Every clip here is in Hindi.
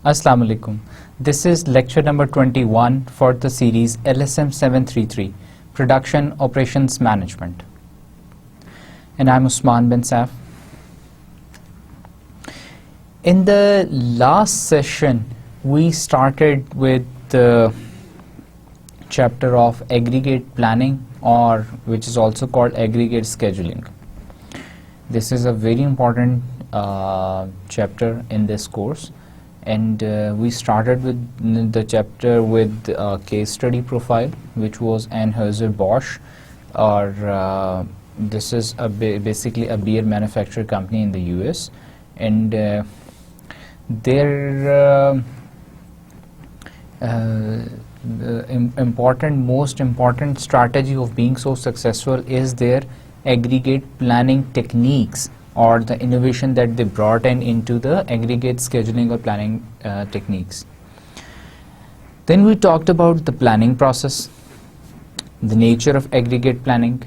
Assalamu alaikum. This is lecture number 21 for the series LSM 733 Production Operations Management. And I'm Usman bin Saif. In the last session, we started with the chapter of aggregate planning, or which is also called aggregate scheduling. This is a very important chapter in this course. And we started with the chapter with a case study profile, which was Anheuser-Busch, or this is basically a beer manufacturer company in the US, and their most important strategy of being so successful is their aggregate planning techniques, or the innovation that they brought into the aggregate scheduling or planning techniques. Then we talked about the planning process, the nature of aggregate planning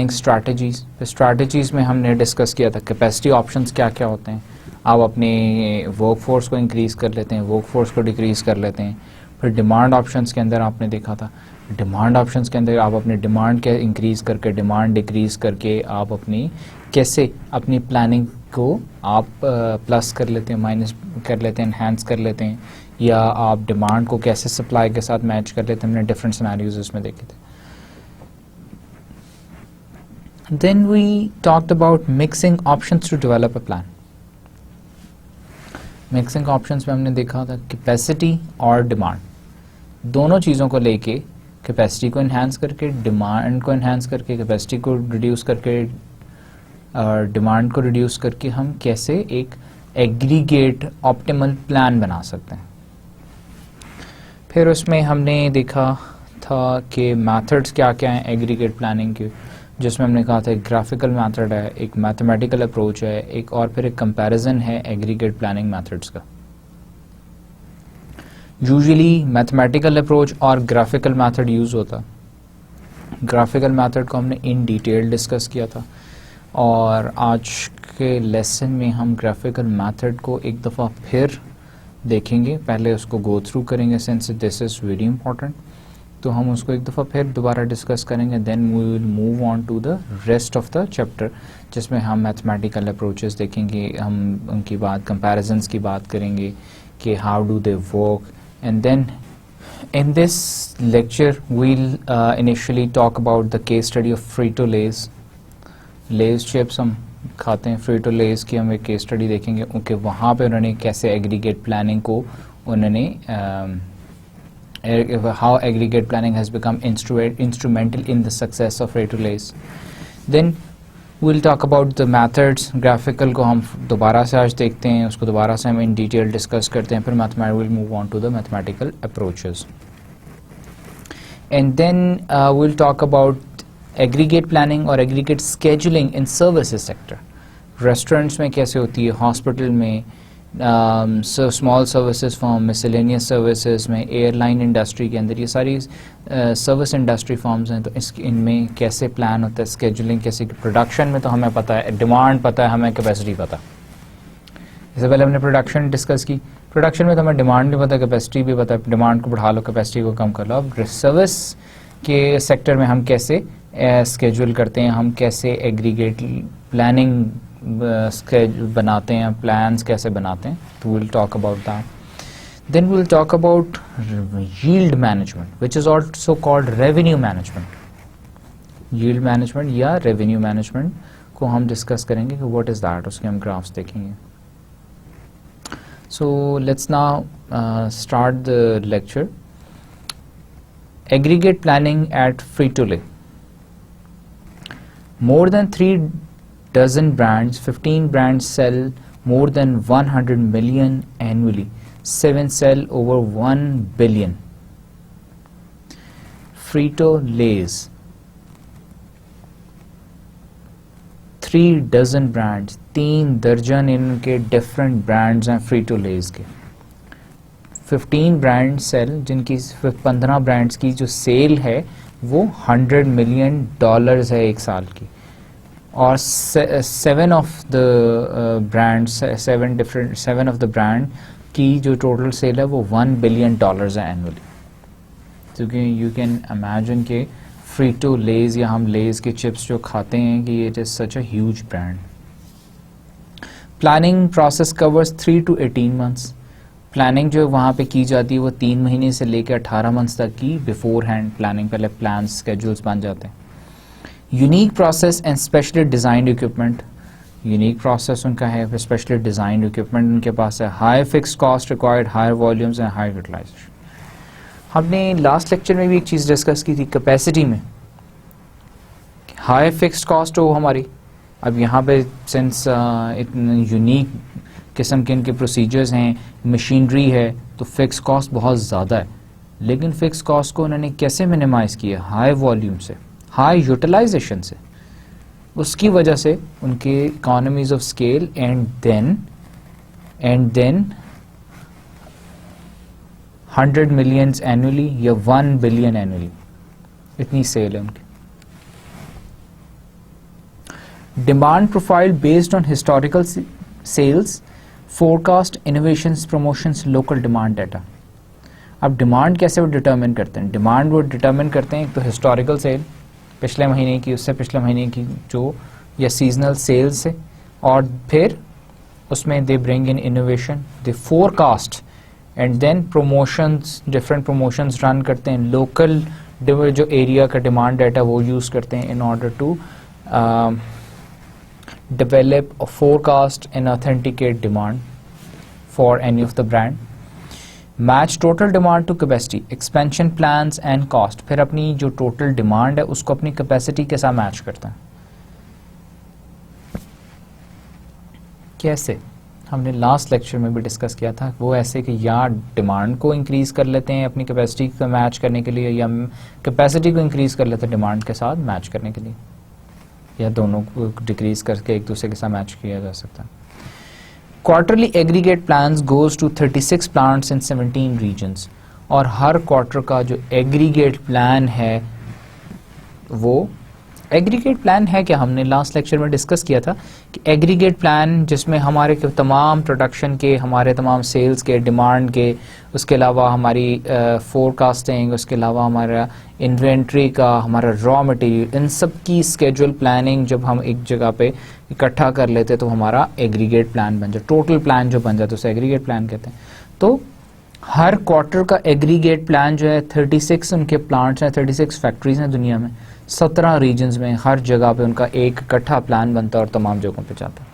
strategies. The strategies में हमने डिस्कस किया था कैपेसिटी ऑप्शंस क्या क्या होते हैं. आप अपने वर्कफोर्स को इंक्रीज कर लेते हैं, वर्कफोर्स को डिक्रीज कर लेते हैं. फिर डिमांड ऑप्शंस के अंदर आपने देखा था, डिमांड ऑप्शंस के अंदर आप अपने डिमांड के इंक्रीज करके, डिमांड डिक्रीज करके आप अपनी कैसे अपनी प्लानिंग को आप प्लस कर लेते हैं, माइनस कर लेते हैं, एनहांस कर लेते हैं, या आप डिमांड को कैसे सप्लाई के साथ मैच कर लेते हैं. हमने डिफरेंट सिनेरियोज उसमें देखे थे. Then we talked about mixing options to develop a plan. Mixing options में हमने देखा था कैपेसिटी और डिमांड, दोनों चीज़ों को लेके कैपेसिटी को इन्हांस करके, डिमांड को इन्हांस करके, कैपेसिटी को रिड्यूस करके और डिमांड को रिड्यूस करके हम कैसे एक एग्रीगेट ऑप्टिमल प्लान बना सकते हैं. फिर उसमें हमने देखा था कि मेथड्स क्या क्या हैं एग्रीगेट प्लानिंग के, जिसमें हमने कहा था एक ग्राफिकल मेथड है, एक मैथमेटिकल अप्रोच है, एक और फिर एक कंपैरिजन है एग्रीगेट प्लानिंग मेथड्स का. यूजुअली मैथमेटिकल अप्रोच और ग्राफिकल मेथड यूज़ होता. ग्राफिकल मेथड को हमने इन डिटेल डिस्कस किया था, और आज के लेसन में हम ग्राफिकल मेथड को एक दफ़ा फिर देखेंगे. पहले उसको गो थ्रू करेंगे since this is very important, तो हम उसको एक दफ़ा फिर दोबारा डिस्कस करेंगे. Then we will move on to the rest of the chapter, जिसमें हम मैथमेटिकल अप्रोचेस देखेंगे, हम उनकी बात कंपैरिजन्स की बात करेंगे कि how do they work. And then in this lecture we'll initially talk about the case study of Frito-Lay's. Lay's chips हम खाते हैं. Frito-Lay's की हम एक केस स्टडी देखेंगे. उनके वहाँ पे उन्होंने कैसे एग्रीगेट प्लानिंग को उन्होंने how aggregate planning has become instrumental in the success of Frito-Lay's. Then we'll talk about the methods. Graphical को हम दोबारा से आज देखते हैं, उसको दोबारा से हम इन डिटेल डिस्कस करते हैं. फिर we'll move on to the mathematical approaches. And then we'll talk about aggregate planning or aggregate scheduling in services sector. Restaurants में कैसे होती है, हॉस्पिटल में, small services form, miscellaneous services में, एयरलाइन इंडस्ट्री के अंदर, ये सारी सर्विस इंडस्ट्री फॉर्म्स हैं. तो इनमें कैसे प्लान होता है, स्केजुलिंग कैसे. प्रोडक्शन में तो हमें पता है, डिमांड पता है, हमें कैपेसिटी पता है. इससे पहले हमने प्रोडक्शन डिस्कस की. प्रोडक्शन में तो हमें डिमांड भी पता है, कैपेसिटी भी पता है. डिमांड को बढ़ा लो, कैपेसिटी को कम कर लो. अब सर्विस के सेक्टर में हम कैसे स्केड्यूल करते हैं, हम कैसे एग्रीगेट प्लानिंग बनाते हैं, प्लान्स कैसे बनाते हैं. तो will talk about that. Then will talk about yield management, which is also called revenue management. Yield management या रेवेन्यू मैनेजमेंट को हम डिस्कस करेंगे कि व्हाट इज दैट. उसके हम ग्राफ्स देखेंगे. So let's now start the lecture. Aggregate planning at Frito-Lay. More than 3 dozen brands, 15 brands sell more than 100 million annually. 7 sell over 1 billion. Frito-Lay's. 3 dozen brands, 3 दर्जन इनके डिफरेंट ब्रांड्स हैं Frito-Lay's के. 15 ब्रांड सेल, जिनकी 15 ब्रांड्स की जो सेल है वो $100 मिलियन है एक साल की. और 7 of the brand 7 of the brand की जो टोटल सेल है वो $1 बिलियन है एनुअली. क्योंकि यू कैन इमेजिन के फ्रीटो लेज या हम लेज के चिप्स जो खाते हैं कि it is such a huge brand. Planning process covers 3 to 18 months. Planning जो वहाँ पे की जाती है वो 3 महीने से लेकर 18 months तक की बिफोर हैंड प्लानिंग, पहले प्लान स्केड्यूल्स बन जाते हैं. Unique process and specially designed equipment. Unique process उनका है, स्पेशली डिज़ाइंड इक्विपमेंट उनके पास है. High fix cost required, higher volumes and high utilization. हमने लास्ट लेक्चर में भी एक चीज़ डिस्कस की थी कैपेसिटी में. हाई फिक्स्ड कॉस्ट हो हमारी. अब यहाँ पे सिंस इतने यूनिक किस्म के इनके प्रोसीजर्स हैं, मशीनरी है, तो फिक्स कॉस्ट बहुत ज़्यादा है. लेकिन फिक्स कॉस्ट को उन्होंने कैसे मिनिमाइज़ किया? हाई वॉल्यूम से, हाई यूटिलाइजेशन से. उसकी वजह से उनके economies of scale and then 100 millions annually या 1 बिलियन एनुअली, इतनी सेल है उनकी. Demand profile based on historical sales, forecast, innovations, promotions, local demand data. अब डिमांड कैसे वो डिटरमिन करते हैं? डिमांड वो डिटरमिन करते हैं एक तो हिस्टोरिकल सेल, पिछले महीने की, उससे पिछले महीने की जो, या सीजनल सेल्स से, और फिर उसमें they bring in innovation, they forecast and then promotions, different promotions run करते हैं. लोकल जो एरिया का डिमांड डाटा वो यूज़ करते हैं in order to develop a forecast and authenticate demand for any of the brand. Match total demand to capacity, expansion plans and cost. फिर अपनी जो total demand है उसको अपनी capacity के साथ मैच करता है. कैसे? हमने लास्ट लेक्चर में भी डिस्कस किया था. वो ऐसे कि या डिमांड को इंक्रीज कर लेते हैं अपनी कैपेसिटी को मैच करने के लिए, या कैपेसिटी को इंक्रीज कर लेते हैं डिमांड के साथ मैच करने के लिए, या दोनों को डिक्रीज करके एक दूसरे के साथ मैच किया जा सकता है. Quarterly aggregate plans goes to 36 plants in 17 regions. और हर क्वार्टर का जो एग्रीगेट प्लान है वो, एग्रीगेट प्लान है क्या, हमने लास्ट लेक्चर में डिस्कस किया था कि एग्रीगेट प्लान जिसमें हमारे तमाम प्रोडक्शन के, हमारे तमाम सेल्स के, डिमांड के, उसके अलावा हमारी फोरकास्टिंग, उसके अलावा हमारा इन्वेंट्री का, हमारा रॉ मटेरियल, इन सब की स्केड्यूल प्लानिंग जब हम एक जगह पे इकट्ठा कर लेते तो हमारा एग्रीगेट प्लान बन जाए. टोटल प्लान जो बन जाए तो उसे एग्रीगेट प्लान कहते हैं. तो हर क्वार्टर का एग्रीगेट प्लान जो है, 36 उनके प्लांट्स हैं, 36 फैक्ट्रीज हैं दुनिया में, 17 रीजन्स में, हर जगह पे उनका एक इकट्ठा प्लान बनता है और तमाम जगहों पे जाता है.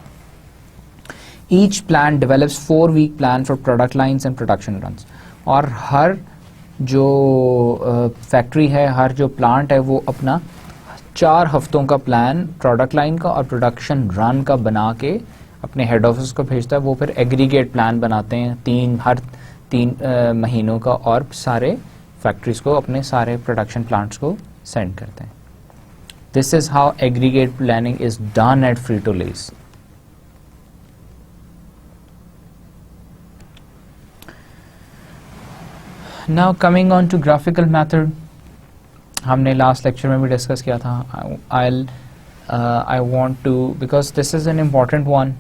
Each plan develops 4-week plan for product lines and production runs. और हर जो फैक्ट्री है, हर जो प्लांट है, वो अपना 4 हफ्तों का प्लान प्रोडक्ट लाइन का और प्रोडक्शन रन का बना के अपने हेड ऑफिस को भेजता है. वो फिर एग्रीगेट प्लान बनाते हैं हर 3 महीनों का, और सारे फैक्ट्रीज को, अपने सारे प्रोडक्शन प्लांट्स को सेंड करते हैं. This is how aggregate planning is done at Frito-Lay's. Now coming on to graphical method, हमने लास्ट लेक्चर में भी डिस्कस किया था. I want to, because this is an important one,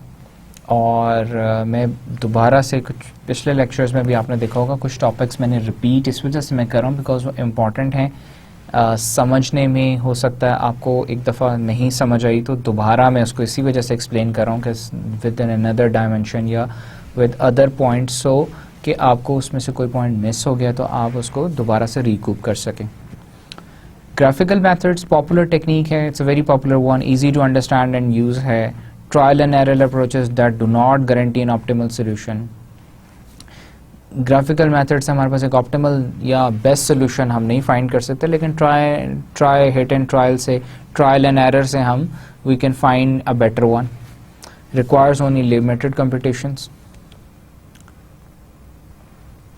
और मैं दोबारा से कुछ पिछले लेक्चर्स में भी आपने देखा होगा कुछ टॉपिक्स मैंने रिपीट इस वजह से मैं कर रहा हूँ बिकॉज वो इम्पॉर्टेंट हैं. समझने में हो सकता है आपको एक दफ़ा नहीं समझ आई तो दोबारा मैं उसको इसी वजह से एक्सप्लेन कर रहा हूँ कि विद इन अनदर डायमेंशन या विद अदर पॉइंट्स, सो कि आपको उसमें से कोई पॉइंट मिस हो गया तो आप उसको दोबारा से रिकूप कर सकें. ग्राफिकल मेथड्स पॉपुलर टेक्निक है, it's a very popular one, easy to understand and use है. Trial and error approaches that do not guarantee an optimal solution. Graphical method से हमारे पास एक ऑप्टिमल या बेस्ट सोल्यूशन हम नहीं फाइंड कर सकते, लेकिन ट्राई हिट एंड ट्रायल से, ट्रायल एंड एरर से हम we can find a better one. Requires only limited computations.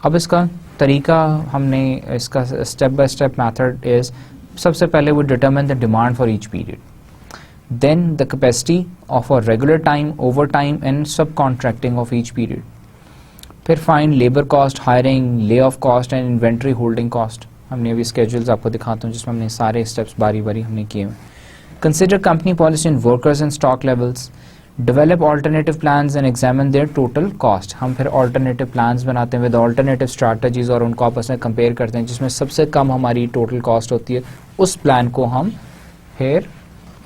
अब इसका तरीका हमने, इसका step by step method is, सबसे पहले वो determine the demand for each period, then the capacity of a regular time, overtime and subcontracting of each period. फिर find labour cost, hiring, layoff cost and inventory holding cost. हमने अभी स्केड्यूल्स आपको दिखाता हूँ जिसमें हमने सारे स्टेप्स बारी बारी हमने किए हैं. Consider company policy on workers and stock levels. Develop alternative plans and examine their total cost. हम फिर alternative plans बनाते हैं with alternative strategies और उनको आपस में compare करते हैं जिसमें सबसे कम हमारी total cost होती है, उस plan को हम फिर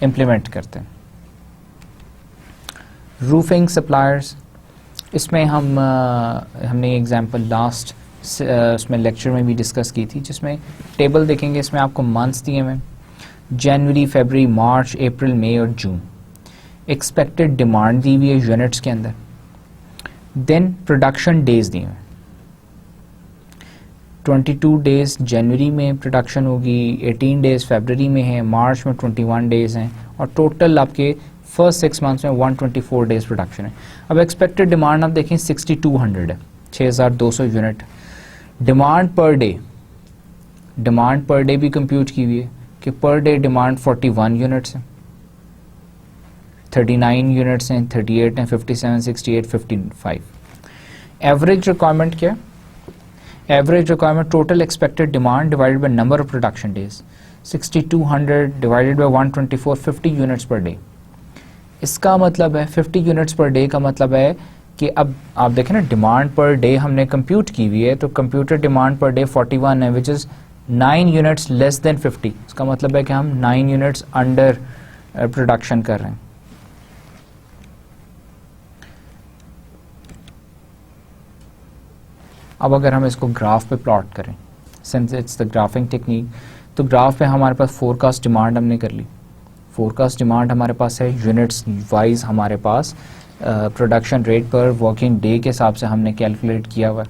implement करते हैं. Roofing suppliers, इसमें हमने एग्जाम्पल लास्ट उसमें लेक्चर में भी डिस्कस की थी, जिसमें टेबल देखेंगे. इसमें आपको मंथ्स दिए हुए, जनवरी, फरवरी, मार्च, अप्रैल, मई और जून. एक्सपेक्टेड डिमांड दी हुई है यूनिट्स के अंदर. देन प्रोडक्शन डेज दिए हुए, 22 डेज जनवरी में प्रोडक्शन होगी, 18 डेज फरवरी में है, मार्च में 21 डेज हैं और टोटल आपके फर्स्ट 6 मंथ्स में 124 डेज प्रोडक्शन है. अब एक्सपेक्टेड डिमांड आप देखें 6200 है, 6200 यूनिट. डिमांड पर डे भी कंप्यूट की हुई है कि पर डे डिमांड 41 यूनिट्स है, 39 यूनिट्स हैं, 38 हैं, 57, 68, 55. एवरेज रिक्वायरमेंट क्या है? Average requirement total expected demand divided by number of production days. 6200 divided by 124, 50 units per day. इसका मतलब है 50 यूनिट्स पर डे का मतलब है कि अब आप देखें ना, डिमांड पर डे हमने कंप्यूट की हुई है, तो कंप्यूटर डिमांड पर डे 41 है, which is 9 units less than 50. इसका मतलब है कि हम 9 यूनिट्स अंडर प्रोडक्शन कर रहे हैं. अब अगर हम इसको ग्राफ पे प्लॉट करें, since it's the graphic technique, तो ग्राफ पे हमारे पास फोरकास्ट डिमांड हमने कर ली. फोरकास्ट डिमांड हमारे पास है यूनिट्स वाइज, हमारे पास प्रोडक्शन रेट पर वर्किंग डे के हिसाब से हमने कैलकुलेट किया हुआ.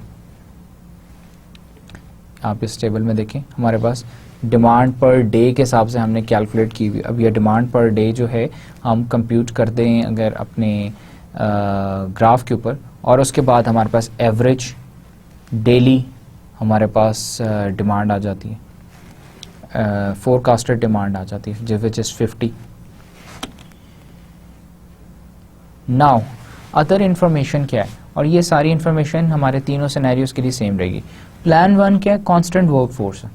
आप इस टेबल में देखें, हमारे पास डिमांड पर डे के हिसाब से हमने कैलकुलेट की हुई. अब ये डिमांड पर डे जो है हम कंप्यूट करते हैं अगर अपने ग्राफ के ऊपर, और उसके बाद हमारे पास एवरेज डेली हमारे पास डिमांड आ जाती है, फोरकास्टेड डिमांड आ जाती है, which is 50. Now other information क्या है, और ये सारी इंफॉर्मेशन हमारे तीनों सिनेरियोज के लिए सेम रहेगी. प्लान 1 क्या है? कांस्टेंट वर्कफोर्स है.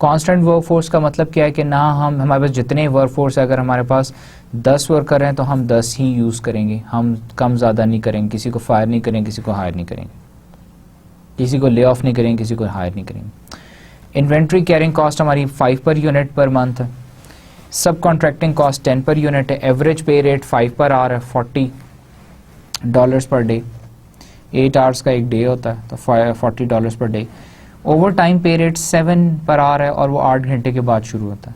कांस्टेंट वर्कफोर्स का मतलब क्या है कि ना हमारे पास जितने वर्कफोर्स है, अगर हमारे पास 10 वर्कर हैं तो हम 10 ही यूज़ करेंगे, हम कम ज़्यादा नहीं करेंगे, किसी को फायर नहीं करेंगे, किसी को हायर नहीं करेंगे, किसी को ले ऑफ नहीं करेंगे, किसी को हायर नहीं करेंगे. इन्वेंट्री कैरिंग कॉस्ट हमारी 5 पर यूनिट पर मंथ है. सब कॉन्ट्रैक्टिंग कॉस्ट 10 पर यूनिट है. एवरेज पे रेट 5 पर आवर है, $40 पर डे. 8 आवर्स का एक डे होता है, तो $40 पर डे. ओवर टाइम पे रेट 7 पर आवर है और वो 8 घंटे के बाद शुरू होता है.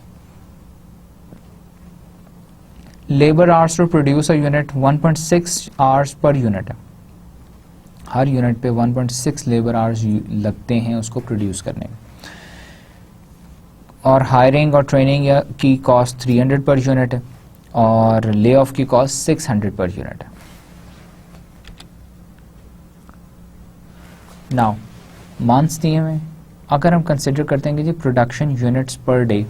Labour hours to produce a unit 1.6 hours per unit है. हर यूनिट पे 1.6 लेबर आवर्स लगते हैं उसको प्रोड्यूस करने में. और हायरिंग और ट्रेनिंग की कॉस्ट 300 पर यूनिट है और ले ऑफ की कॉस्ट 600 पर यूनिट है. नाउ मंथ्स दिए हुए, अगर हम कंसिडर करते हैं कि G production units per day,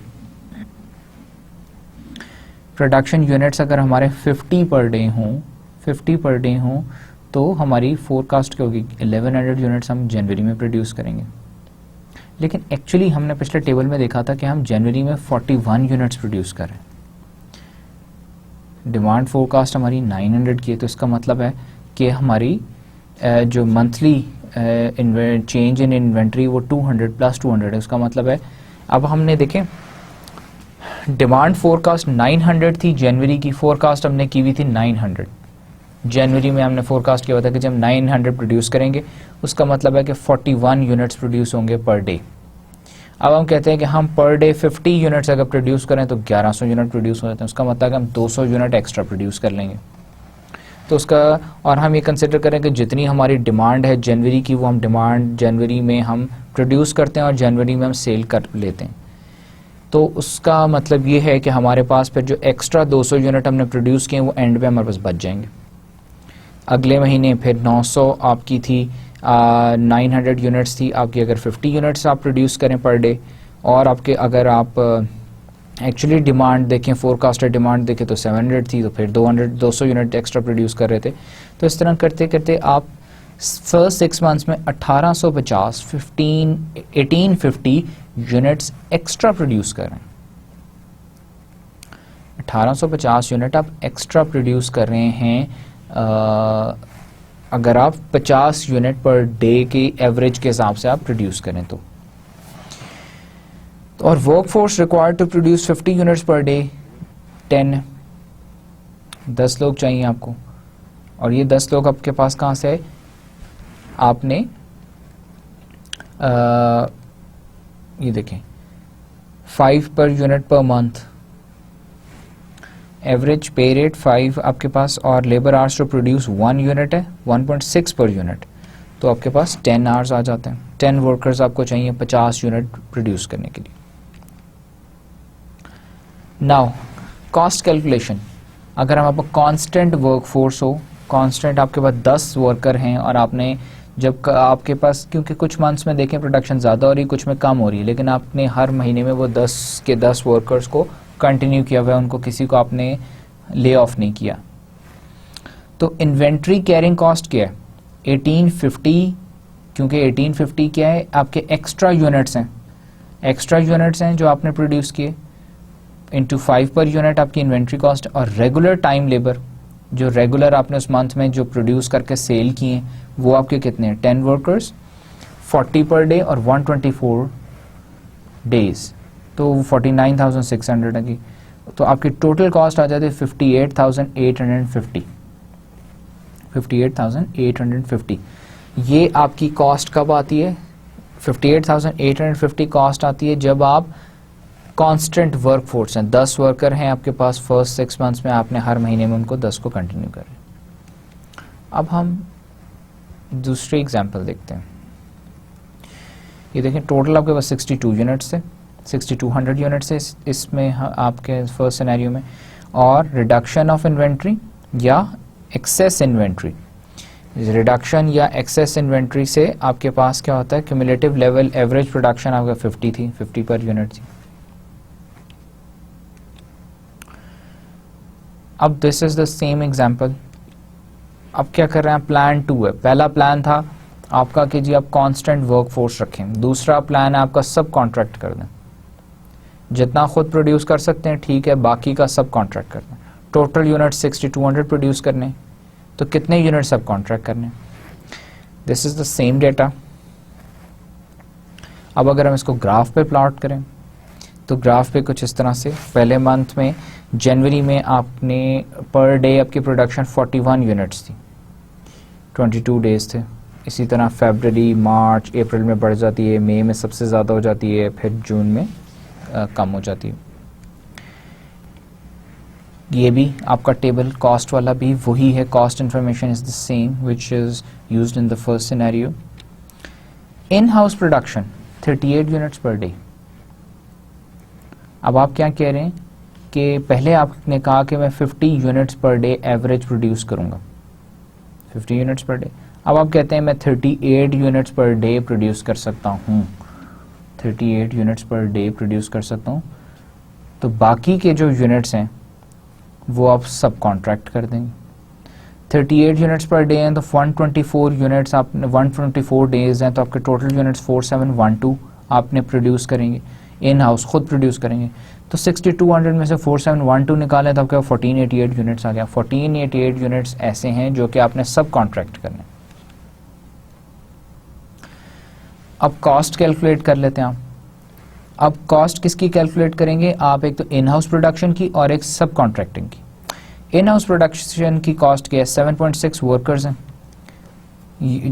production units अगर हमारे 50 पर डे हों तो हमारी फोरकास्ट क्या होगी? 1100 यूनिट्स हम जनवरी में प्रोड्यूस करेंगे. लेकिन एक्चुअली हमने पिछले टेबल में देखा था कि हम जनवरी में 41 यूनिट्स प्रोड्यूस कर रहे हैं. डिमांड फोरकास्ट हमारी 900 की है, तो इसका मतलब है कि हमारी जो मंथली चेंज इन इन्वेंट्री वो 200 प्लस 200 है. उसका मतलब है अब हमने देखें डिमांड फोरकास्ट 900 थी, जनवरी की फोरकास्ट हमने की हुई थी 900. जनवरी में हमने फोरकास्ट किया हुआ था कि जब 900 प्रोड्यूस करेंगे, उसका मतलब है कि 41 यूनिट्स प्रोड्यूस होंगे पर डे. अब हम कहते हैं कि हम पर डे 50 यूनिट्स अगर प्रोड्यूस करें तो 1100 यूनिट प्रोड्यूस हो जाते हैं. उसका मतलब है कि हम 200 यूनिट एक्स्ट्रा प्रोड्यूस कर लेंगे. तो उसका, और हम ये कंसिडर करें कि जितनी हमारी डिमांड है जनवरी की, वो हम डिमांड जनवरी में हम प्रोड्यूस करते हैं और जनवरी में हम सेल कर लेते हैं. तो उसका मतलब ये है कि हमारे पास फिर जो एक्स्ट्रा 200 यूनिट हमने प्रोड्यूस किए वो एंड पे हमारे पास बच जाएंगे. अगले महीने फिर 900 आपकी थी, 900 यूनिट्स थी आपकी. अगर 50 यूनिट्स आप प्रोड्यूस करें पर डे, और आपके अगर आप एक्चुअली डिमांड देखें, फोरकास्टेड डिमांड देखें तो 700 थी, तो फिर 200 यूनिट एक्स्ट्रा प्रोड्यूस कर रहे थे. तो इस तरह करते करते आप फर्स्ट 6 मंथ्स में 1850 1850 यूनिट्स एक्स्ट्रा प्रोड्यूस कर रहे हैं. 1850 यूनिट आप एक्स्ट्रा प्रोड्यूस कर रहे हैं अगर आप 50 यूनिट पर डे की एवरेज के हिसाब से आप प्रोड्यूस करें तो। और workforce required to produce 50 units per day 10 लोग चाहिए आपको, और ये 10 लोग आपके पास कहाँ से है? आपने ये देखें 5 per unit per month, average पे रेट 5 आपके पास, और labour hours to produce 1 unit है 1.6 पर यूनिट, तो आपके पास 10 आवर्स आ जाते हैं। 10 वर्कर्स आपको चाहिए 50 यूनिट प्रोड्यूस करने के लिए। नाउ कॉस्ट कैलकुलेशन, अगर हम आपको कांस्टेंट वर्कफोर्स हो, कांस्टेंट आपके पास 10 वर्कर हैं और आपने जब आपके पास, क्योंकि कुछ मंथ्स में देखें प्रोडक्शन ज़्यादा हो रही है, कुछ में कम हो रही है, लेकिन आपने हर महीने में वो 10 के 10 वर्कर्स को कंटिन्यू किया हुआ है, उनको किसी को आपने ले ऑफ नहीं किया। तो इन्वेंट्री कैरिंग कॉस्ट क्या है? 1850, क्योंकि 1850 क्या है? आपके एक्स्ट्रा यूनिट्स हैं जो आपने प्रोड्यूस किए, इंटू 5 पर यूनिट आपकी इन्वेंट्री कॉस्ट, और रेगुलर टाइम लेबर जो रेगुलर आपने उस मंथ में जो प्रोड्यूस करके सेल किए हैं वो आपके कितने हैं? 10 वर्कर्स 40 पर डे और 124 डेज, तो 49,600 है। तो आपकी टोटल कॉस्ट आ जाती है 58,850। ये आपकी कॉस्ट कब आती है? 58,850 कॉस्ट आती है जब आप कांस्टेंट वर्क फोर्स हैं, 10 वर्कर हैं आपके पास, फर्स्ट 6 मंथ्स में आपने हर महीने में उनको 10 को कंटिन्यू करें। अब हम दूसरी एग्जांपल देखते हैं। ये देखें टोटल आपके पास 62 यूनिट्स है, 6200 यूनिट्स है इसमें आपके फर्स्ट सिनेरियो में, और रिडक्शन ऑफ इन्वेंट्री या एक्सेस इन्वेंट्री, रिडक्शन या एक्सेस इन्वेंट्री से आपके पास क्या होता है? क्यूमुलेटिव लेवल एवरेज प्रोडक्शन आपका 50 थी, 50 पर यूनिट थी। अब this is the same example. अब क्या कर रहे हैं? प्लान 2 है। पहला प्लान था आपका कि जी आप कांस्टेंट वर्क फोर्स रखें, दूसरा प्लान है आपका सब कॉन्ट्रैक्ट कर दें, जितना खुद प्रोड्यूस कर सकते हैं ठीक है, बाकी का सब कॉन्ट्रैक्ट कर दें। टोटल यूनिट 6200 प्रोड्यूस करने, तो कितने यूनिट सब कॉन्ट्रैक्ट करने? This is the same data. अब अगर हम इसको ग्राफ पे प्लॉट करें तो ग्राफ पे कुछ इस तरह से, पहले मंथ में जनवरी में आपने पर डे आपकी प्रोडक्शन 41 यूनिट्स थी, 22 डेज थे। इसी तरह फरवरी, मार्च, अप्रैल में बढ़ जाती है, मई में सबसे ज़्यादा हो जाती है, फिर जून में कम हो जाती है। ये भी आपका टेबल कॉस्ट वाला भी वही है, cost information is the same which is used in the first scenario. In house production 38 units per day. अब आप क्या कह रहे हैं कि पहले आपने कहा कि मैं 50 units per day average produce करूंगा, 50 यूनिट्स पर डे। अब आप कहते हैं मैं 38 यूनिट्स पर डे प्रोड्यूस कर सकता हूं, 38 यूनिट्स पर डे प्रोड्यूस कर सकता हूं, तो बाकी के जो यूनिट्स हैं वो आप सब कॉन्ट्रैक्ट कर देंगे। 38 यूनिट्स पर डे हैं तो 124 यूनिट्स आपने, 124 डेज हैं तो आपके टोटल यूनिट्स 4712 आपने प्रोड्यूस करेंगे, इन हाउस खुद प्रोड्यूस करेंगे। तो 6200 में से 4712 निकालें तो आपके 1488 यूनिट्स आ गया। 1488 यूनिट्स ऐसे हैं जो कि आपने सब कॉन्ट्रैक्ट करने। अब कॉस्ट कैलकुलेट कर लेते हैं आप। अब कॉस्ट किसकी कैलकुलेट करेंगे आप? एक तो इन हाउस प्रोडक्शन की और एक सब कॉन्ट्रैक्टिंग की। इन हाउस प्रोडक्शन की कॉस्ट क्या है? 7.6 वर्कर्स हैं,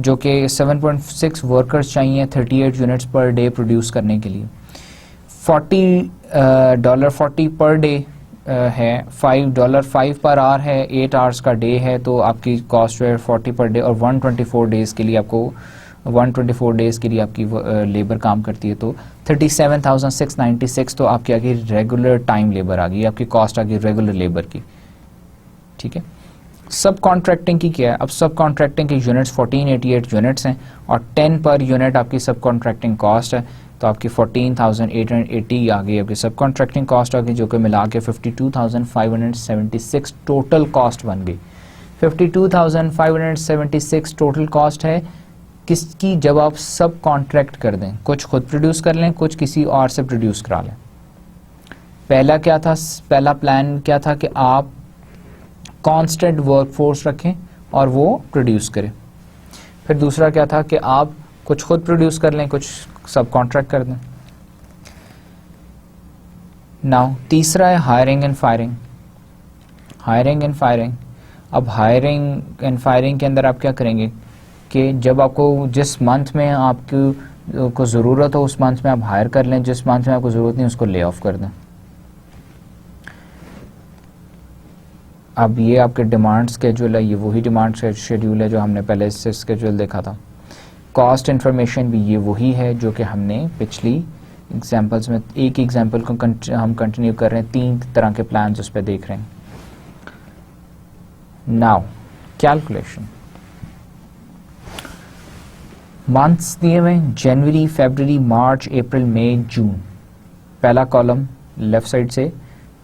जो कि 7.6 वर्कर्स चाहिए 38 यूनिट्स पर डे प्रोड्यूस करने के लिए। $40 पर डे है, $5 पर आवर है, 8 आवर्स का डे है, तो आपकी कॉस्ट है 40 पर डे, और 124 डेज के लिए आपको 124 डेज के लिए आपकी लेबर काम करती है, तो 37,696 तो आपकी आ गई रेगुलर टाइम लेबर आ गई, आपकी कॉस्ट आ गई रेगुलर लेबर की। ठीक है। सब कॉन्ट्रैक्टिंग की क्या है? अब सब कॉन्ट्रैक्टिंग के यूनिट्स 1488 यूनिट्स हैं और 10 पर यूनिट आपकी सब कॉन्ट्रैक्टिंग कॉस्ट है, तो आपकी 14,880 आ गई आपकी सब कॉन्ट्रैक्टिंग कॉस्ट आ गई, जो कि मिला के 52,576 टोटल कॉस्ट बन गई। 52,576 टोटल कॉस्ट है किसकी? जब आप सब कॉन्ट्रैक्ट कर दें, कुछ खुद प्रोड्यूस कर लें, कुछ किसी और से प्रोड्यूस करा लें। पहला क्या था, पहला प्लान क्या था कि आप कांस्टेंट वर्कफोर्स रखें और वो प्रोड्यूस करें। फिर दूसरा क्या था कि आप कुछ खुद प्रोड्यूस कर लें, कुछ सब कॉन्ट्रैक्ट कर दें। नाउ तीसरा है hiring and firing. Hiring and firing, अब हायरिंग एंड फायरिंग के अंदर आप क्या करेंगे कि जब आपको जिस मंथ में आपको ज़रूरत हो उस मंथ में आप हायर कर लें, जिस मंथ में आपको ज़रूरत नहीं उसको ले ऑफ कर दें। अब ये आपके डिमांड स्केड्यूल है, ये वही डिमांड शेड्यूल है जो हमने पहले से स्केड्यूल देखा था। कॉस्ट इन्फॉर्मेशन भी ये वही है जो कि हमने पिछली एग्जांपल्स में, एक एग्जांपल को हम कंटिन्यू कर रहे हैं, 3 तरह के प्लान्स उस पर देख रहे हैं। नाउ कैलकुलेशन, मंथ्स दिए हुए जनवरी, फरवरी, मार्च, अप्रैल, मई, जून। पहला कॉलम लेफ्ट साइड से,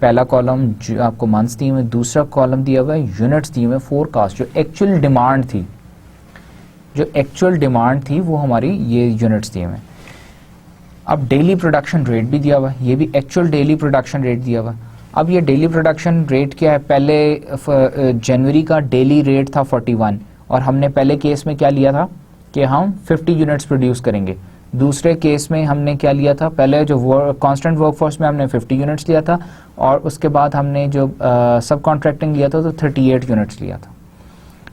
पहला कॉलम जो आपको मंथ्स दिए हुए, दूसरा कॉलम दिया हुआ है यूनिट्स दिए हुए, फोरकास्ट जो एक्चुअल डिमांड थी, जो एक्चुअल डिमांड थी वो हमारी ये यूनिट्स दिए हुए। अब डेली प्रोडक्शन रेट भी दिया हुआ है, ये भी एक्चुअल डेली प्रोडक्शन रेट दिया हुआ है। अब ये डेली प्रोडक्शन रेट क्या है, पहले जनवरी का डेली रेट था 41 और हमने पहले केस में क्या लिया था कि हम 50 यूनिट्स प्रोड्यूस करेंगे। दूसरे केस में हमने क्या लिया था, पहले जो कांस्टेंट वर्कफोर्स में हमने 50 यूनिट्स लिया था और उसके बाद हमने जो सब कॉन्ट्रैक्टिंग लिया था तो 38 यूनिट्स लिया था।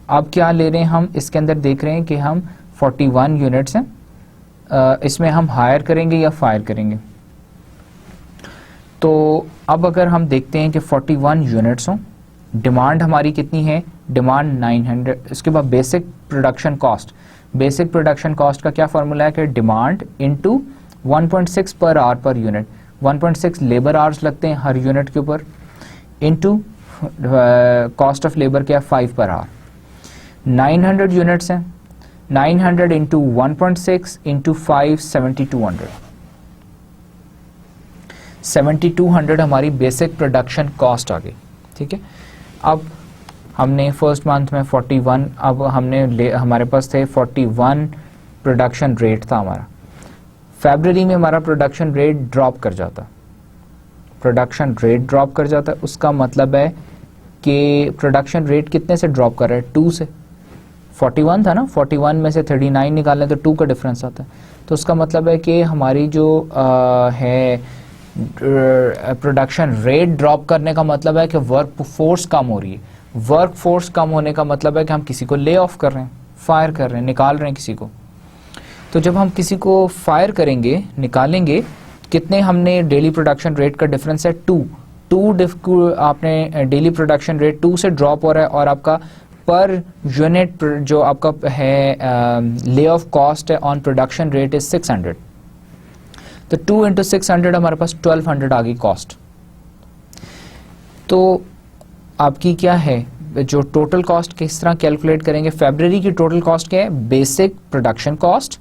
अब क्या ले रहे हैं हम, इसके अंदर देख रहे हैं कि हम 41 यूनिट्स हैं, इसमें हम हायर करेंगे या फायर करेंगे। तो अब अगर हम देखते हैं कि 41 यूनिट्स हों, डिमांड हमारी कितनी है, डिमांड 900, इसके बाद basic production cost, basic production cost का क्या फॉर्मूला है कि demand into 1.6 per hour per unit, 1.6 labour hours लगते हैं हर यूनिट के ऊपर, इंटू कॉस्ट ऑफ लेबर क्या है 5 पर आवर। 900 यूनिट्स हैं, 900 इंटू 1.6 इंटू 5, 7200, 7200 हमारी बेसिक प्रोडक्शन कॉस्ट आ गई। ठीक है, अब हमने फर्स्ट मंथ में 41, अब हमारे पास थे 41 प्रोडक्शन रेट था हमारा। फरवरी में हमारा प्रोडक्शन रेट ड्रॉप कर जाता, प्रोडक्शन रेट ड्रॉप कर जाता, उसका मतलब है कि प्रोडक्शन रेट कितने से ड्रॉप कर रहा है, 2 से। 41 था ना, 41 में से 39 निकालें तो 2 का डिफरेंस आता है। तो उसका मतलब है कि हमारी जो है प्रोडक्शन रेट ड्रॉप करने का मतलब है कि वर्क फोर्स कम हो रही है। वर्क फोर्स कम होने का मतलब है कि हम किसी को ले ऑफ कर रहे हैं, फायर कर रहे हैं, निकाल रहे हैं किसी को। तो जब हम किसी को फायर करेंगे, निकालेंगे, कितने हमने डेली प्रोडक्शन रेट का डिफरेंस है 2 आपने डेली प्रोडक्शन रेट 2 से ड्रॉप हो रहा है और आपका पर यूनिट जो आपका है ले ऑफ कॉस्ट है ऑन प्रोडक्शन रेट इज 600। तो 2 इंटू 600 हमारे पास 1200 आ गई कॉस्ट। तो आपकी क्या है जो टोटल कॉस्ट किस तरह कैलकुलेट करेंगे, फरवरी की टोटल कॉस्ट क्या है, basic production cost,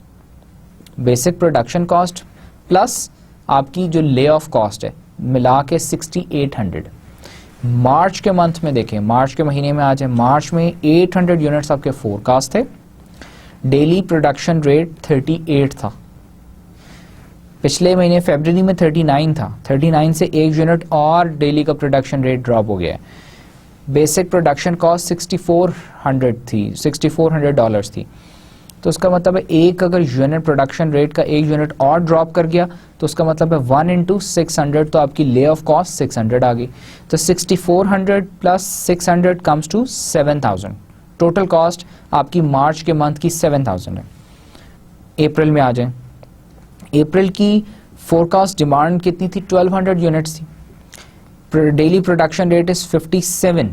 basic production cost plus आपकी जो ले ऑफ कॉस्ट है मिला के 6800। मार्च के मंथ में देखें, मार्च के महीने में आज है, मार्च में 800 यूनिट्स आपके फोरकास्ट थे, डेली प्रोडक्शन रेट 38 था। पिछले महीने फरवरी में 39 था, 39 से 1 यूनिट और डेली का प्रोडक्शन रेट ड्रॉप हो गया है। बेसिक प्रोडक्शन कॉस्ट 6400 थी, $6400 थी। तो उसका मतलब है एक अगर यूनिट प्रोडक्शन रेट का 1 यूनिट और ड्रॉप कर गया तो उसका मतलब है 1 इंटू 600, तो आपकी ले ऑफ कॉस्ट 600 आ गई। तो 6400 plus 600 comes to 7000। Total cost आपकी मार्च के मंथ की 7000 है। अप्रैल में आ जाए, अप्रैल की फोरकास्ट डिमांड कितनी थी, 1200 यूनिट्स थी, डेली प्रोडक्शन रेट इज 57।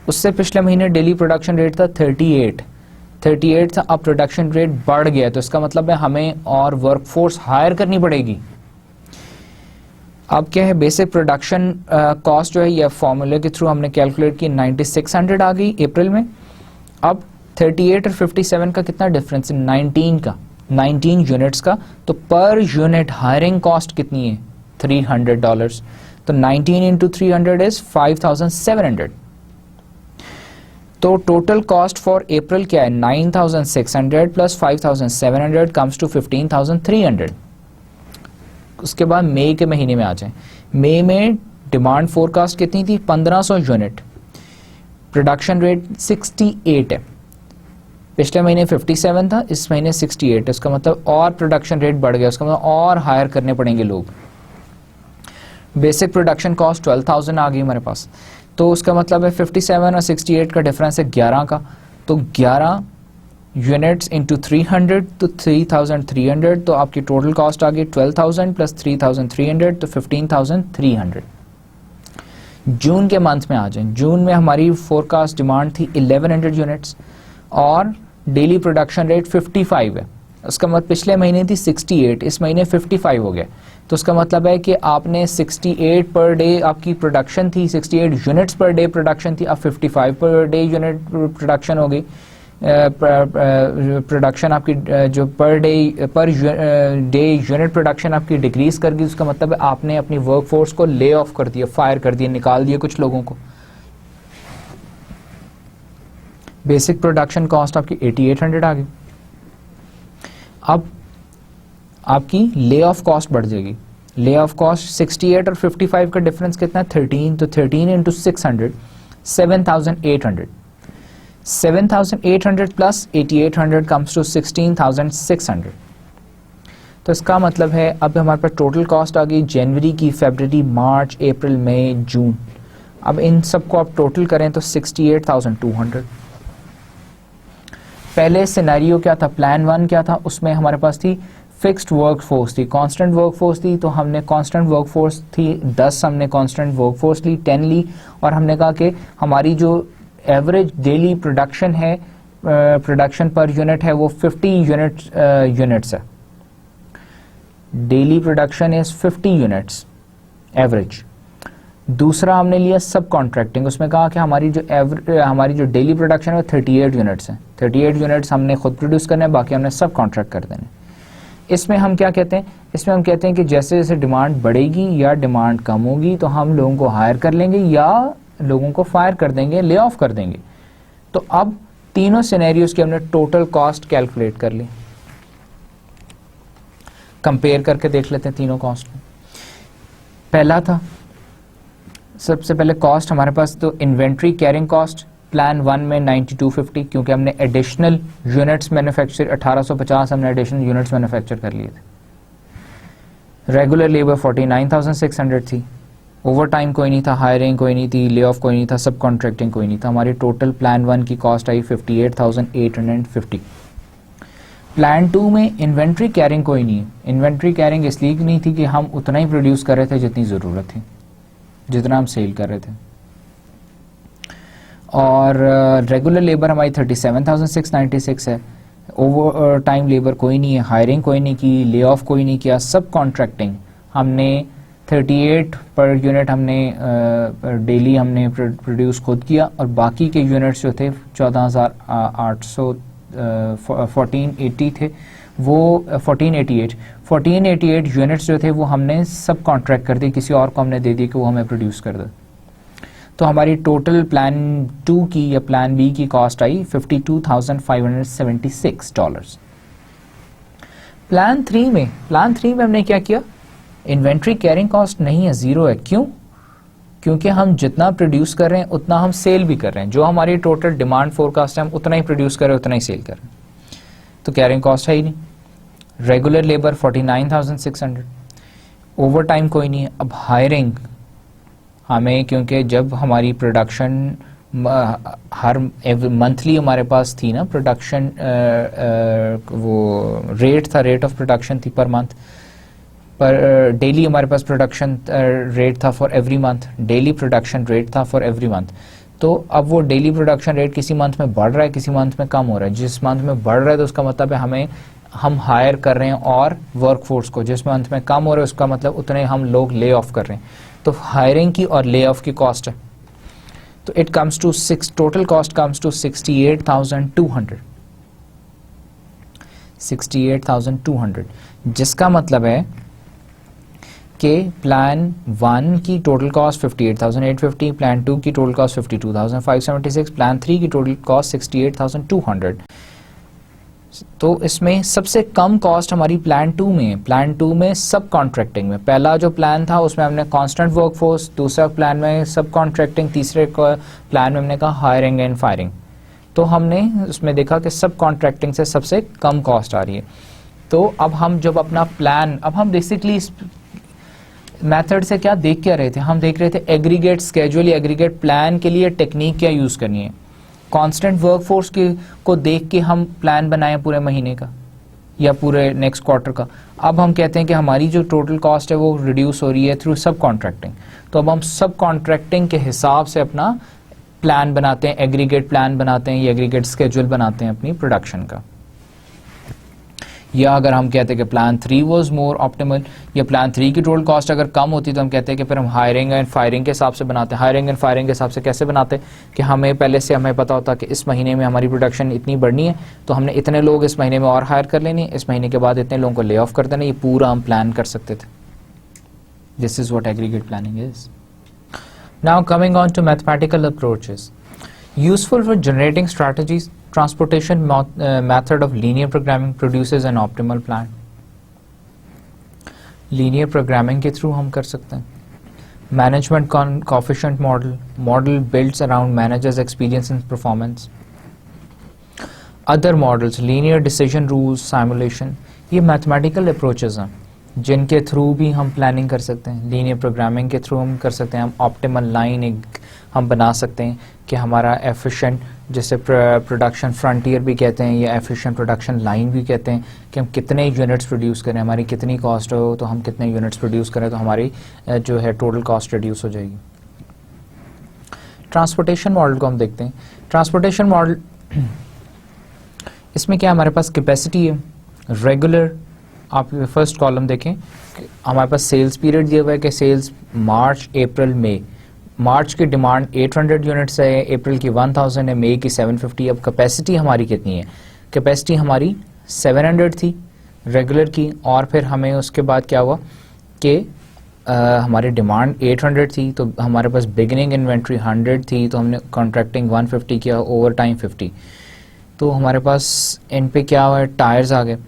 उससे पिछले महीने डेली प्रोडक्शन रेट था 38 था, अब प्रोडक्शन रेट बढ़ गया, तो इसका मतलब है हमें और वर्कफोर्स हायर करनी पड़ेगी। अब क्या है, बेसिक प्रोडक्शन कॉस्ट जो है ये फॉर्मूले के थ्रू हमने कैलकुलेट की, 9600 आ गई अप्रैल में। अब 38 और 57 का कितना डिफरेंस है, 19 यूनिट्स का, तो पर यूनिट हायरिंग कॉस्ट कितनी है, $300। तो 19 इंटू 300 इज 5700। तो टोटल कॉस्ट फॉर अप्रैल क्या है, 9600 प्लस 5700 कम्स टू 15300। उसके बाद मई के महीने में आ जाएं। मई में डिमांड फोरकास्ट कितनी थी? 1500 यूनिट, प्रोडक्शन रेट 68 है। पिछले महीने 57 था, इस महीने 68 है। उसका मतलब और प्रोडक्शन रेट बढ़ गया, उसका मतलब और हायर करने पड़ेंगे लोग। बेसिक प्रोडक्शन कॉस्ट 12,000 आ गई हमारे पास, तो उसका मतलब है 57 और 68 का डिफरेंस है 11 का, तो 11 यूनिट्स इंटू 300 तो 3,300, तो आपकी टोटल कॉस्ट आ गई 12,000 प्लस 3,300 तो 15,300। जून के मंथ में आ जाएं। जून में हमारी फोरकास्ट डिमांड थी 1100 यूनिट्स और डेली प्रोडक्शन रेट 55 है। उसका मतलब पिछले महीने थी 68, इस महीने 55 हो गया, तो उसका मतलब है कि आपने 68 पर डे आपकी प्रोडक्शन थी, 68 यूनिट्स पर डे प्रोडक्शन थी, अब 55 पर डे यूनिट प्रोडक्शन हो गई। प्रोडक्शन आपकी जो पर डे यूनिट प्रोडक्शन आपकी डिक्रीज कर गई, उसका मतलब है आपने अपनी वर्क फोर्स को ले ऑफ कर दिया, फायर कर दिया, निकाल दिया कुछ लोगों को। बेसिक प्रोडक्शन कॉस्ट आपकी 8800 आ गई। अब आपकी ले ऑफ कॉस्ट बढ़ जाएगी। ले ऑफ कॉस्ट 68 और 55 का डिफरेंस कितना है? 13, तो 13 इंटू 600 7,800। 7,800 plus 8,800 comes to 16,600। तो इसका मतलब है अब हमारे पास टोटल कॉस्ट आ गई जनवरी की, फरवरी, मार्च, अप्रैल, मई, जून। अब इन सबको आप टोटल करें तो 68,200। पहले सिनेरियो क्या था? प्लान 1 क्या था? उसमें हमारे पास थी फिक्स्ड वर्क फोर्स थी, कांस्टेंट वर्क फोर्स थी, तो हमने कांस्टेंट वर्क फोर्स थी 10, हमने कांस्टेंट वर्क फोर्स ली 10 ली, और हमने कहा कि हमारी जो एवरेज डेली प्रोडक्शन है, प्रोडक्शन पर यूनिट है, वो 50 यूनिट्स है। Daily production is 50 units average. दूसरा हमने लिया सब कॉन्ट्रैक्टिंग, उसमें कहा कि हमारी जो डेली प्रोडक्शन है वो 38 यूनिट्स है। 38 यूनिट्स हमने खुद प्रोड्यूस करने हैं, बाकी हमने सब कॉन्ट्रैक्ट कर देने। इसमें हम क्या कहते हैं? इसमें हम कहते हैं कि जैसे जैसे डिमांड बढ़ेगी या डिमांड कम होगी तो हम लोगों को हायर कर लेंगे या लोगों को फायर कर देंगे, ले ऑफ कर देंगे। तो अब तीनों सिनेरियोज की हमने टोटल कॉस्ट कैलकुलेट कर ली, कंपेयर करके देख लेते हैं तीनों कॉस्ट को। पहला था, सबसे पहले कॉस्ट हमारे पास तो इन्वेंट्री कैरिंग कॉस्ट प्लान 1 में 9250, क्योंकि हमने एडिशनल यूनिट्स मैन्युफैक्चर 1850 हमने एडिशनल यूनिट्स मैन्युफैक्चर कर लिए थे। रेगुलर लेबर 49,600 थी, ओवर टाइम कोई नहीं था, हायरिंग कोई नहीं थी, ले ऑफ कोई नहीं था, सब कॉन्ट्रैक्टिंग कोई नहीं था। हमारी टोटल प्लान 1 की कॉस्ट आई 58,850। प्लान 2 में इन्वेंट्री कैरिंग कोई नहीं है। इन्वेंट्री कैरिंग इसलिए नहीं थी कि हम उतना ही प्रोड्यूस कर रहे थे जितनी ज़रूरत थी, जितना हम सेल कर रहे थे। और रेगुलर लेबर हमारी 37,696 है, ओवर टाइम लेबर कोई नहीं है, हायरिंग कोई नहीं की, ले ऑफ कोई नहीं किया, सब कॉन्ट्रैक्टिंग। हमने 38 पर यूनिट हमने डेली हमने प्रोड्यूस खुद किया, और बाकी के यूनिट्स जो थे 14,800 1480 थे, वो 1488 यूनिट्स जो थे वो हमने सब कॉन्ट्रैक्ट कर दिए, किसी और को हमने दे दी कि वो हमें प्रोड्यूस कर दे। तो हमारी टोटल प्लान 2 की या प्लान बी की कॉस्ट आई $52,576। प्लान 3 में हमने क्या किया? इन्वेंट्री कैरिंग कॉस्ट नहीं है, जीरो है। क्यों? क्योंकि हम जितना प्रोड्यूस कर रहे हैं उतना हम सेल भी कर रहे हैं। जो हमारी टोटल डिमांड फोरकास्ट है हम उतना ही प्रोड्यूस कर रहे हैं, उतना ही सेल कर रहे हैं, तो कैरिंग कॉस्ट है ही नहीं। रेगुलर लेबर 49,600, ओवर टाइम कोई नहीं है। अब हायरिंग हमें, क्योंकि जब हमारी प्रोडक्शन हर मंथली हमारे पास थी ना प्रोडक्शन, वो रेट था, रेट ऑफ प्रोडक्शन थी पर मंथ, पर डेली हमारे पास प्रोडक्शन रेट था for every month, daily production rate था फॉर एवरी मंथ। तो अब वो डेली प्रोडक्शन रेट किसी मंथ में बढ़ रहा है, किसी मंथ में कम हो रहा है। जिस मंथ में बढ़ रहा है तो उसका मतलब है हम हायर कर रहे हैं और वर्क फोर्स को, जिस मंथ में कम हो रहा है उसका मतलब उतने हम लोग ले ऑफ कर रहे हैं। तो हायरिंग की और ले ऑफ की कॉस्ट है, तो it comes to total cost comes to 68,200, 68,200, जिसका मतलब है कि प्लान 1 की टोटल कॉस्ट 58,850, प्लान 2 की टोटल कॉस्ट 52,576, प्लान 3 की टोटल कॉस्ट 68,200। तो इसमें सबसे कम कॉस्ट हमारी प्लान 2 में है। प्लान 2 में सब कॉन्ट्रैक्टिंग में, पहला जो प्लान था उसमें हमने कांस्टेंट वर्कफोर्स, दूसरा प्लान में सब कॉन्ट्रैक्टिंग, तीसरे प्लान में हमने कहा हायरिंग एंड फायरिंग। तो हमने उसमें देखा कि सब कॉन्ट्रैक्टिंग से सबसे कम कॉस्ट आ रही है। तो अब हम जब अपना प्लान, अब हम बेसिकली इस मेथड से क्या देख क्या रहे थे, हम देख रहे थे एग्रीगेट स्केड्यूल या एग्रीगेट प्लान के लिए टेक्निक क्या यूज़ करनी है। कांस्टेंट वर्कफोर्स को देख के हम प्लान बनाए पूरे महीने का या पूरे नेक्स्ट क्वार्टर का। अब हम कहते हैं कि हमारी जो टोटल कॉस्ट है वो रिड्यूस हो रही है थ्रू सब कॉन्ट्रैक्टिंग। तो अब हम सब कॉन्ट्रैक्टिंग के हिसाब से अपना प्लान बनाते हैं, एग्रीगेट प्लान बनाते हैं या एग्रीगेट स्केड्यूल बनाते हैं अपनी प्रोडक्शन का। या अगर हम कहते हैं कि प्लान 3 वाज मोर ऑप्टिमल, या प्लान 3 की टोटल कॉस्ट अगर कम होती तो हम कहते हैं कि फिर हम हायरिंग एंड फायरिंग के हिसाब से बनाते हैं। हायरिंग एंड फायरिंग के हिसाब से कैसे बनाते हैं कि हमें पहले से हमें पता होता कि इस महीने में हमारी प्रोडक्शन इतनी बढ़नी है तो हमने इतने लोग इस महीने में और हायर कर लेनी, इस महीने के बाद इतने लोगों को ले ऑफ कर देना। ये पूरा हम प्लान कर सकते थे। This is what aggregate planning is. Now coming on to mathematical approaches useful for generating strategies. Transportation method of linear programming produces an optimal plan. Linear programming के थ्रू हम कर सकते हैं. Management coefficient model builds around managers' experience and performance. Other models, linear decision rules, simulation, ये mathematical approaches हैं जिनके थ्रू भी हम प्लानिंग कर सकते हैं। लीनियर प्रोग्रामिंग के थ्रू हम कर सकते हैं। हम ऑप्टिमल लाइन एक हम बना सकते हैं कि हमारा एफिशिएंट, जैसे प्रोडक्शन फ्रंटियर भी कहते हैं या एफिशिएंट प्रोडक्शन लाइन भी कहते हैं, कि हम कितने यूनिट्स प्रोड्यूस करें, हमारी कितनी कॉस्ट हो तो हम कितने यूनिट्स प्रोड्यूस करें तो हमारी जो है टोटल कॉस्ट रिड्यूस हो जाएगी। ट्रांसपोर्टेशन मॉडल को हम देखते हैं। ट्रांसपोर्टेशन मॉडल, इसमें क्या हमारे पास कैपेसिटी है रेगुलर। आप फर्स्ट कॉलम देखें, हमारे पास सेल्स पीरियड दिया हुआ है कि सेल्स मार्च अप्रैल मई। मार्च की डिमांड 800 यूनिट्स है, अप्रैल की 1000 है, मई की 750। अब कैपेसिटी हमारी कितनी है? कैपेसिटी हमारी 700 थी रेगुलर की, और फिर हमें उसके बाद क्या हुआ कि हमारी डिमांड 800 थी तो हमारे पास बिगिनिंग इन्वेंट्री 100 थी, तो हमने कॉन्ट्रैक्टिंग 150 किया, ओवर टाइम 50। तो हमारे पास इन पे क्या हुआ, टायर्स आ गए।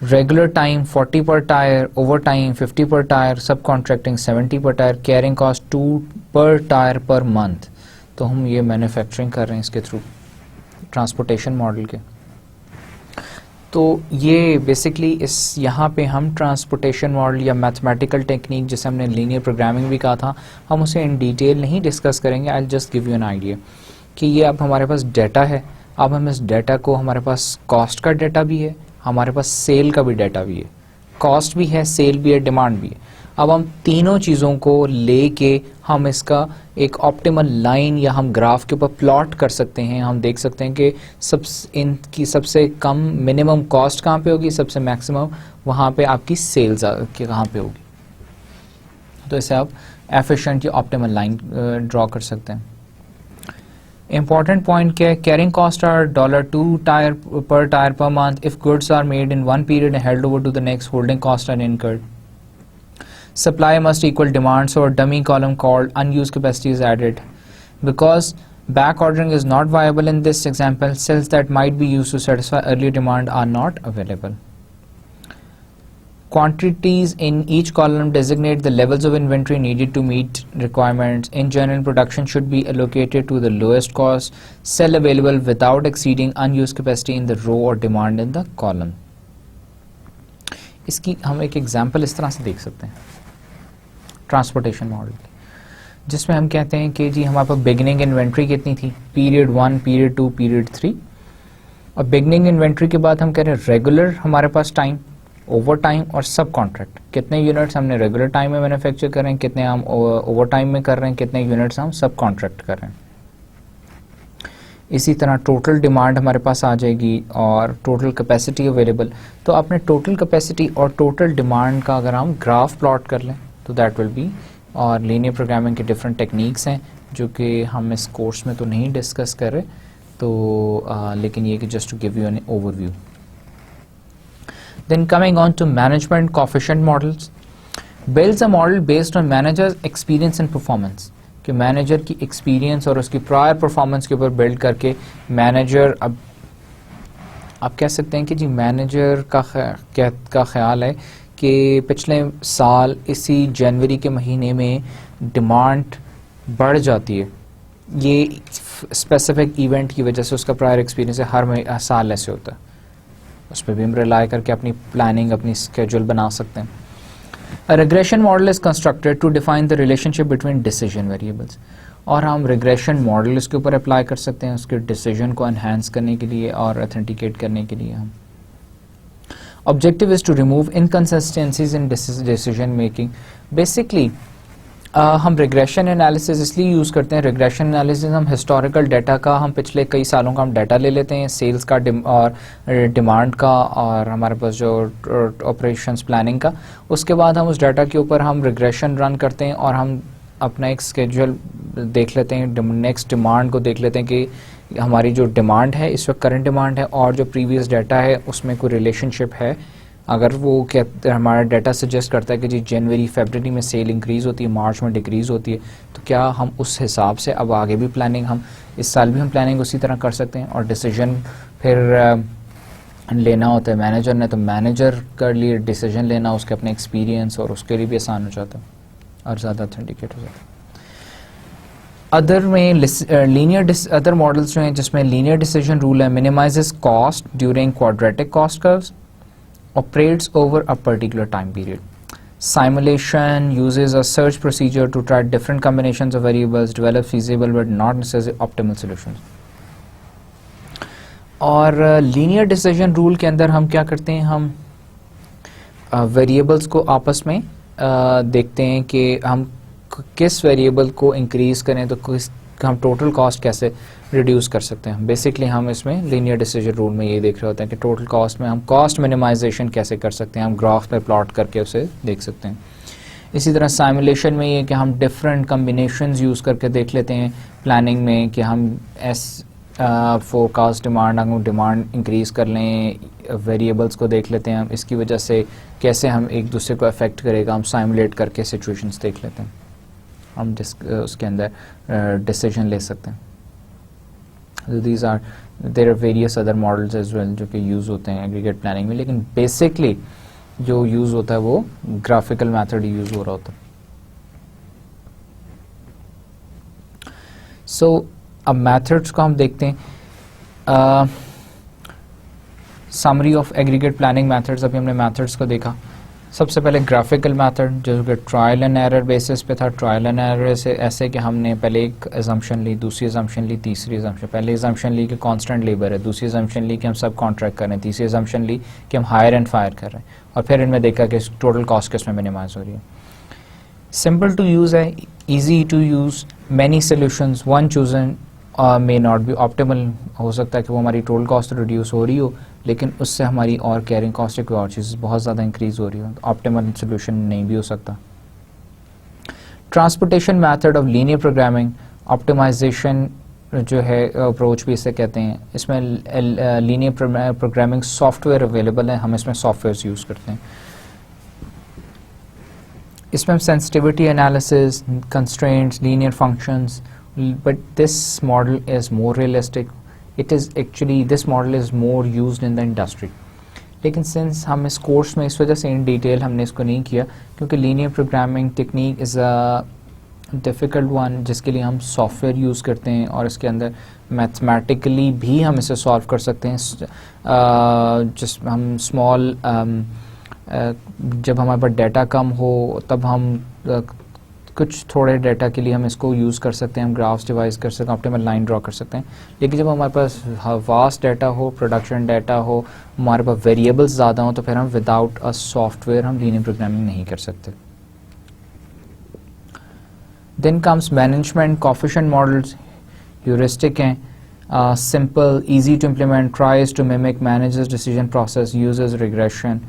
रेगुलर टाइम 40 पर टायर, ओवर टाइम 50 पर टायर, सब कॉन्ट्रैक्टिंग 70 पर टायर, कैरिंग कॉस्ट 2 पर टायर पर मंथ। तो हम ये मैन्युफैक्चरिंग कर रहे हैं इसके थ्रू ट्रांसपोर्टेशन मॉडल के। तो ये बेसिकली इस यहाँ पे हम ट्रांसपोर्टेशन मॉडल या मैथमेटिकल टेक्निक, जैसे हमने लीनियर प्रोग्रामिंग भी कहा था, हम उसे इन डिटेल नहीं डिस्कस करेंगे। I just give you an idea कि ये अब हमारे पास डाटा है। अब हम इस डाटा को, हमारे पास कॉस्ट का डाटा भी है, हमारे पास सेल का भी डाटा भी है, कॉस्ट भी है, सेल भी है, डिमांड भी है। अब हम तीनों चीज़ों को लेके हम इसका एक ऑप्टिमल लाइन या हम ग्राफ के ऊपर प्लॉट कर सकते हैं। हम देख सकते हैं कि इनकी सबसे कम मिनिमम कॉस्ट कहाँ पे होगी, सबसे मैक्सिमम वहाँ पे आपकी सेल्स कहाँ पे होगी। तो इसे आप एफिशिएंट या ऑप्टिमल लाइन ड्रॉ कर सकते हैं। Important point क्या है, carrying cost are $2 per tire per month if goods are made in one period and held over to the next. Holding costs are incurred. Supply must equal demand, so a dummy column called unused capacity is added. Because back ordering is not viable in this example, cells that might be used to satisfy earlier demand are not available. Quantities in each column designate the levels of inventory needed to meet requirements. In general, production should be allocated to the lowest cost cell available without exceeding unused capacity in the row or demand in the column. इसकी हम एक एग्जांपल इस तरह से देख सकते हैं ट्रांसपोर्टेशन मॉडल, जिसमें हम कहते हैं कि जी हमारे पास बिगिनिंग इन्वेंट्री कितनी थी, पीरियड 1, पीरियड 2, पीरियड 3। और बिगिनिंग इन्वेंट्री के बाद हम कह रहे हैं रेगुलर हमारे पास टाइम, ओवर टाइम और सब कॉन्ट्रैक्ट, कितने यूनिट्स हमने रेगुलर टाइम में मैन्युफैक्चर कर रहे हैं, कितने हम ओवर टाइम में कर रहे हैं, कितने यूनिट्स हम सब कॉन्ट्रैक्ट कर रहे हैं। इसी तरह टोटल डिमांड हमारे पास आ जाएगी और टोटल कैपेसिटी अवेलेबल। तो अपने टोटल कैपेसिटी और टोटल डिमांड का अगर हम ग्राफ प्लॉट कर लें तो दैट विल बी। और लीनियर प्रोग्रामिंग के डिफरेंट टेक्निक्स हैं जो कि हम इस कोर्स में तो नहीं डिस्कस कर रहे, तो लेकिन ये कि just to give you an overview. Then coming on to management coefficient models, builds a model based on manager's experience and performance, कि मैनेजर की एक्सपीरियंस और उसकी प्रायर परफॉर्मेंस के ऊपर बिल्ड करके मैनेजर अब आप कह सकते हैं कि जी मैनेजर का ख्याल है कि पिछले साल इसी जनवरी के महीने में डिमांड बढ़ जाती है, ये स्पेसिफिक इवेंट की वजह से उसका प्रायर एक्सपीरियंस है, हर साल ऐसे होता है, उस पर भी हम रिलाई करके अपनी प्लानिंग, अपनी स्केड्यूल बना सकते हैं। A regression model is constructed to define the relationship between decision variables, और हम रिग्रेशन मॉडल इसके ऊपर अप्लाई कर सकते हैं उसके डिसीजन को एनहांस करने के लिए और ऑथेंटिकेट करने के लिए। हम objective is to remove inconsistencies in decision making. Basically हम रिग्रेशन एनालिसिस इसलिए यूज़ करते हैं, रिग्रेशन एनालिसिस हम हिस्टोरिकल डाटा का, हम पिछले कई सालों का हम डाटा ले लेते हैं, सेल्स का और डिमांड का और हमारे पास जो ऑपरेशंस प्लानिंग का, उसके बाद हम उस डाटा के ऊपर हम रिग्रेशन रन करते हैं और हम अपना एक स्केड्यूल देख लेते हैं, नेक्स्ट डिमांड को देख लेते हैं कि हमारी जो डिमांड है इस वक्त करंट डिमांड है और जो प्रीवियस डाटा है उसमें कोई रिलेशनशिप है। अगर वो हमारा डाटा सजेस्ट करता है कि जी जनवरी फरवरी में सेल इंक्रीज़ होती है, मार्च में डिक्रीज़ होती है, तो क्या हम उस हिसाब से अब आगे भी प्लानिंग, हम इस साल भी हम प्लानिंग उसी तरह कर सकते हैं। और डिसीजन फिर लेना होता है मैनेजर ने, तो मैनेजर के लिए डिसीजन लेना उसके अपने एक्सपीरियंस और उसके लिए भी आसान हो जाता है और ज़्यादा ऑथेंटिकेट हो जाता है। अदर में अदर मॉडल्स जो हैं जिसमें लीनियर डिसीजन रूल है, minimises cost during quadratic cost curves, operates over a particular time period. Simulation uses a search procedure to try different combinations of variables, develop feasible but not necessarily optimal solutions. और लीनियर डिसीजन रूल के अंदर हम क्या करते हैं, हम वेरिएबल्स को आपस में देखते हैं कि हम किस वेरिएबल को इंक्रीज करें तो हम टोटल कॉस्ट कैसे रिड्यूस कर सकते हैं। बेसिकली हम इसमें लीनियर डिसीजन रूल में ये देख रहे होते हैं कि टोटल कॉस्ट में हम कॉस्ट मिनिमाइजेशन कैसे कर सकते हैं, हम ग्राफ पे प्लॉट करके उसे देख सकते हैं। इसी तरह साइमुलेशन में ये कि हम डिफरेंट कम्बिनेशंस यूज़ करके देख लेते हैं प्लानिंग में कि हम फोरकास्ट डिमांड, अगर डिमांड इंक्रीज़ कर लें, वेरिएबल्स को देख लेते हैं हम, इसकी वजह से कैसे हम एक दूसरे को अफेक्ट करेगा, हम साइमुलेट करके सिचुएशंस देख लेते हैं, हम उसके अंदर डिसीजन ले सकते हैं। There are various other models as well जो कि यूज़ होते हैं एग्रीगेट प्लानिंग में, लेकिन बेसिकली जो यूज़ होता है वो ग्राफिकल मेथड यूज़ हो रहा होता है। सो अब मेथड्स को हम देखते हैं। Summary of aggregate planning methods, अभी हमने मेथड्स को देखा। सबसे पहले ग्राफिकल मेथड जो कि ट्रायल एंड एरर बेसिस पे था। ट्रायल एंड एरर से ऐसे कि हमने पहले एक अजम्पशन ली, दूसरी अजम्पशन ली, तीसरी अजम्पशन, पहले अजम्पशन ली कि कांस्टेंट लेबर है, दूसरी अजम्पशन ली कि हम सब कॉन्ट्रैक्ट कर रहे हैं, तीसरी अजम्पशन ली कि हम हायर एंड फायर कर रहे हैं, और फिर इनमें देखा कि टोटल कॉस्ट किस में मिनिमाइज हो रही है। सिंपल टू यूज़ है, easy to use, many solutions, one chosen may not be optimal. हो सकता है कि वो हमारी टोटल कॉस्ट रिड्यूस हो रही हो लेकिन उससे हमारी और कैरिंग कॉस्ट कोई और चीज़ बहुत ज़्यादा इंक्रीज हो रही हो, तो ऑप्टिमल सोल्यूशन नहीं भी हो सकता। Transportation method of linear programming, optimization जो है अप्रोच भी इसे कहते हैं। इसमें लीनियर प्रोग्रामिंग सॉफ्टवेयर अवेलेबल है, हम इसमें सॉफ्टवेयर यूज़ करते हैं। इसमें हम sensitivity analysis, constraints, linear functions, but this model is more realistic. It is actually, this model is more used in the industry. लेकिन सिंस हम इस कोर्स में इस वजह से इन डिटेल हमने इसको नहीं किया क्योंकि linear programming technique is a difficult one जिसके लिए हम सॉफ्टवेयर यूज़ करते हैं और इसके अंदर मैथमेटिकली भी हम इसे सॉल्व कर सकते हैं। जिस हम स्मॉल जब हमारे पास डाटा कम हो तब हम कुछ थोड़े डाटा के लिए हम इसको यूज़ कर सकते हैं, हम ग्राफ्स डिवाइस कर सकते हैं, ऑप्टिमल लाइन ड्रॉ कर सकते हैं। लेकिन जब हमारे पास वास्ट डाटा हो, प्रोडक्शन डाटा हो, हमारे पास वेरिएबल्स ज़्यादा हो, तो फिर हम विदाउट अ सॉफ्टवेयर हम लीनियर प्रोग्रामिंग नहीं कर सकते। Then comes management coefficient models, heuristic हैं, simple, easy to implement, tries to mimic managers decision process, uses regression.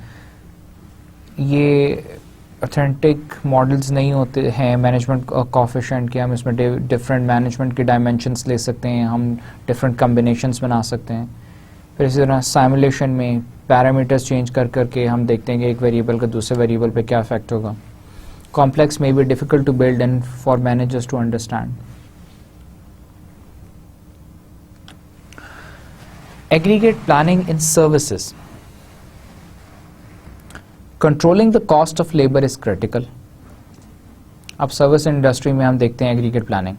ये ऑथेंटिक मॉडल्स नहीं होते हैं मैनेजमेंट कोएफिशिएंट के, हम इसमें डिफरेंट मैनेजमेंट के डायमेंशंस ले सकते हैं, हम डिफरेंट कम्बिनेशंस बना सकते हैं। फिर इसी तरह साइमुलेशन में पैरामीटर्स चेंज कर करके हम देखते हैं कि एक वेरिएबल का दूसरे वेरिएबल पे क्या इफेक्ट होगा। Complex may be difficult to build and for managers to understand. Aggregate planning in services. Controlling the cost of labor is critical. अब सर्विस इंडस्ट्री में हम देखते हैं एग्रीगेट प्लानिंग.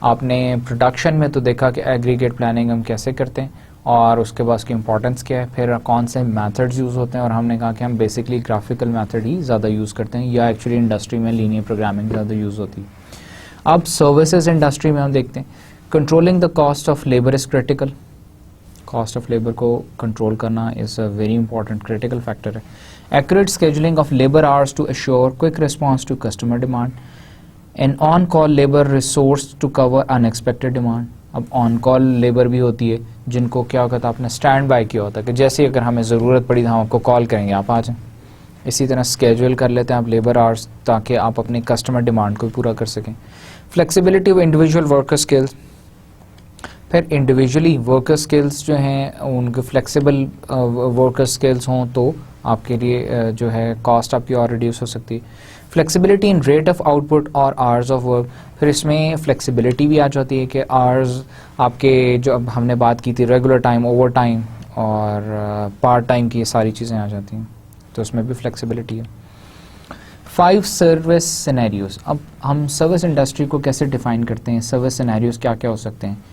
आपने प्रोडक्शन में तो देखा कि एग्रीगेट प्लानिंग हम कैसे करते हैं और उसके बाद उसकी इंपॉर्टेंस क्या है, फिर कौन से मेथड्स यूज़ होते हैं, और हमने कहा कि हम बेसिकली ग्राफिकल मेथड ही ज़्यादा यूज़ करते हैं या एक्चुअली इंडस्ट्री में लीनियर प्रोग्रामिंग ज़्यादा यूज़ होती है. अब सर्विसेज इंडस्ट्री में हम देखते हैं controlling the cost of labour is critical. Cost of labour को कंट्रोल करना is a very important critical factor है. Accurate scheduling of labour hours to assure quick response to customer demand. An on call labour resource to cover unexpected demand. अब ऑन कॉल लेबर भी होती है जिनको क्या होता है, आपने स्टैंड बाय किया होता है कि जैसे अगर हमें ज़रूरत पड़ी तो हम आपको कॉल करेंगे, आप आ जाएं. इसी तरह स्केड्यूल कर लेते हैं आप लेबर आवर्स ताकि आप अपने कस्टमर डिमांड को पूरा कर सकें. Flexibility of individual worker skills. फिर इंडिविजुअली वर्कर स्किल्स जो हैं उनके फ्लेक्सिबल वर्कर स्किल्स हों तो आपके लिए जो है कॉस्ट आपकी और रिड्यूस हो सकती है. Flexibility in rate of output और आवर्स ऑफ वर्क. फिर इसमें फ्लेक्सिबिलिटी भी आ जाती है कि आवर्स आपके जो अब हमने बात की थी रेगुलर टाइम, ओवर टाइम और पार्ट टाइम की, ये सारी चीज़ें आ जाती हैं तो उसमें भी फ्लेक्सिबिलिटी है. 5 सर्विस सिनेरियोज. अब हम सर्विस इंडस्ट्री को कैसे डिफाइन करते हैं, सर्विस सिनेरियोज क्या क्या हो सकते हैं.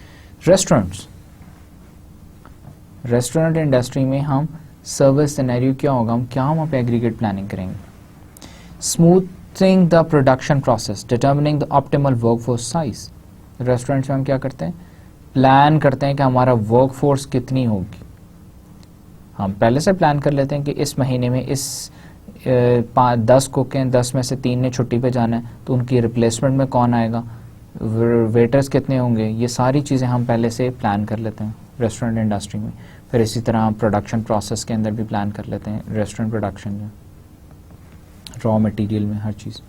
रेस्टोरेंट इंडस्ट्री में हम सर्विस सिनेरियो क्या होगा, हम वहाँ पे एग्रीगेट प्लानिंग करेंगे. Smoothing the production process, determining the optimal workforce size. Restaurants में हम क्या करते हैं, प्लान करते हैं कि हमारा वर्कफोर्स कितनी होगी. हम पहले से प्लान कर लेते हैं कि इस महीने में इस 10 कुक हैं, 10 में से 3 ने छुट्टी पे जाना है तो उनकी रिप्लेसमेंट में कौन आएगा, वेटर्स कितने होंगे, ये सारी चीज़ें हम पहले से प्लान कर लेते हैं रेस्टोरेंट इंडस्ट्री में. फिर इसी तरह हम प्रोडक्शन प्रोसेस के अंदर भी प्लान कर लेते हैं रेस्टोरेंट प्रोडक्शन में, रॉ मटेरियल में, हर चीज़.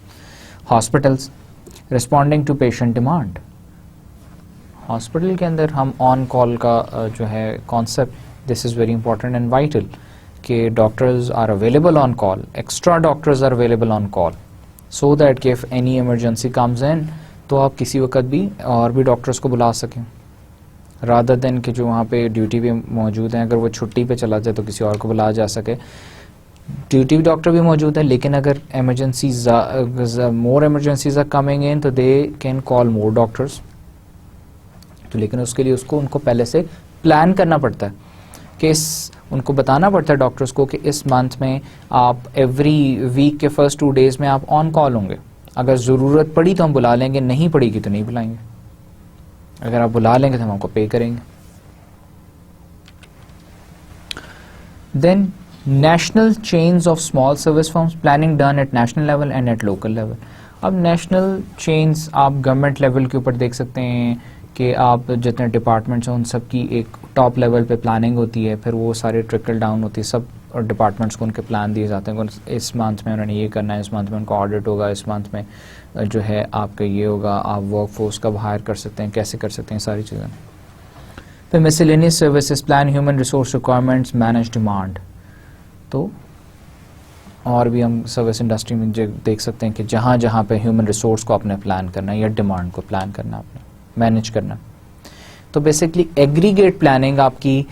Hospitals, responding to patient demand. Hospital के अंदर हम ऑन कॉल का जो है concept, this is very important and vital कि doctors are available on call, extra doctors are available on call so that कि if any emergency comes in तो आप किसी वक्त भी और भी डॉक्टर्स को बुला सकें, रादर देन कि जो वहाँ पे ड्यूटी पे मौजूद हैं अगर वो छुट्टी पे चला जाए तो किसी और को बुलाया जा सके. ड्यूटी डॉक्टर भी मौजूद है लेकिन अगर emergencies more emergencies are coming in तो they can call more doctors. तो लेकिन उसके लिए उनको पहले से प्लान करना पड़ता है कि उनको बताना पड़ता है डॉक्टर्स को कि इस मंथ में आप एवरी वीक के फर्स्ट 2 डेज में आप ऑन कॉल होंगे. अगर ज़रूरत पड़ी तो हम बुला लेंगे, नहीं पड़ेगी तो नहीं बुलाएंगे. अगर आप बुला लेंगे तो हम आपको पे करेंगे. Then national chains of small service firms, planning done at national level and at local level. अब नेशनल चेन्स आप गवर्नमेंट लेवल के ऊपर देख सकते हैं कि आप जितने डिपार्टमेंट्स हैं उन सब की एक टॉप लेवल पे प्लानिंग होती है, फिर वो सारे ट्रिकल डाउन होती है, सब डिपार्टमेंट्स को उनके प्लान दिए जाते हैं. इस मंथ में उन्होंने ये करना है, इस मंथ में उनका ऑडिट होगा, इस मंथ में जो है आपका ये होगा, आप वर्क फोर्स कब हायर कर सकते हैं, कैसे कर सकते हैं, सारी चीज़ें. फिर miscellaneous services, plan human resource requirements, manage demand. तो और भी हम सर्विस इंडस्ट्री में देख सकते हैं कि जहाँ जहाँ पे ह्यूमन रिसोर्स को आपने प्लान करना है या डिमांड को प्लान करना है, आपने मैनेज करना. तो बेसिकली एग्रीगेट प्लानिंग आपकी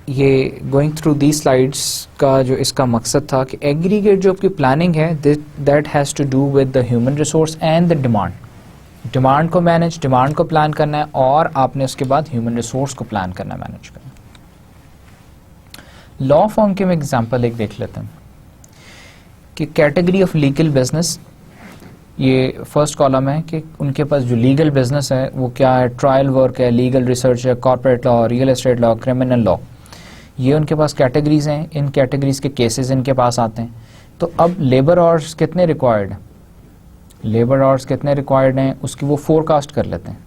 ये गोइंग थ्रू दी स्लाइड्स का जो इसका मकसद था कि एग्रीगेट जो आपकी प्लानिंग है that has to do with the human resource and the demand. Demand को मैनेज, डिमांड को प्लान करना है और आपने उसके बाद ह्यूमन रिसोर्स को प्लान करना, मैनेज करना. लॉ फॉर्म के हम एग्जांपल एक देख लेते हैं कि कैटेगरी ऑफ लीगल बिजनेस, ये फर्स्ट कॉलम है कि उनके पास जो लीगल बिजनेस है वो क्या है, ट्रायल वर्क है, लीगल रिसर्च है, corporate law, real estate law, criminal law. ये उनके पास कैटेगरीज हैं. इन कैटेगरीज के केसेस इनके पास आते हैं. तो अब लेबर आवर्स कितने रिक्वायर्ड हैं, लेबर आवर्स कितने रिक्वायर्ड हैं उसकी वो फोरकास्ट कर लेते हैं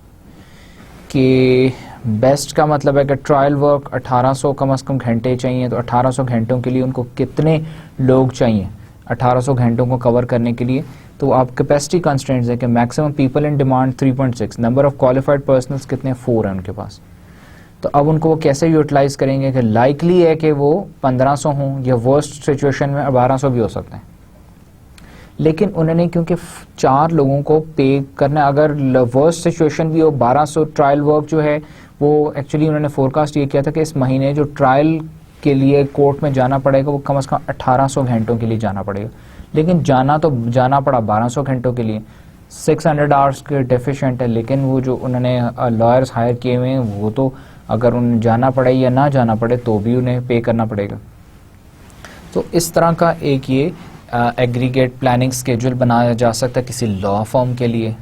कि बेस्ट का मतलब है कि ट्रायल वर्क 1800 कम से कम घंटे चाहिए, तो 1800 घंटों के लिए उनको कितने लोग चाहिए 1800 घंटों को कवर करने के लिए. तो आप कैपेसिटी कंस्ट्रेंट्स है कि maximum people in demand 3.6, number of qualified personnels कितने 4 हैं उनके पास. तो अब उनको वो कैसे यूटिलाइज करेंगे कि लाइकली है कि वो 1500 हों या वर्स्ट सिचुएशन में 1200 भी हो सकते हैं. लेकिन उन्होंने क्योंकि 4 लोगों को पे करना, अगर वर्स्ट सिचुएशन भी हो 1200 ट्रायल वर्क जो है वो एक्चुअली उन्होंने फोरकास्ट ये किया था कि इस महीने जो ट्रायल के लिए कोर्ट में जाना पड़ेगा वो कम से कम 1800 घंटों के लिए जाना पड़ेगा, लेकिन जाना पड़ा 1200 घंटों के लिए। 600 आवर्स के डेफिशिएंट है, लेकिन वो जो उन्होंने लॉयर्स हायर किए हुए हैं वो तो अगर उन्हें जाना पड़े या ना जाना पड़े तो भी उन्हें पे करना पड़ेगा। तो इस तरह का एक ये एग्रीगेट प्लानिंग स्केड्यूल बनाया जा सकता है किसी लॉ फर्म के लिए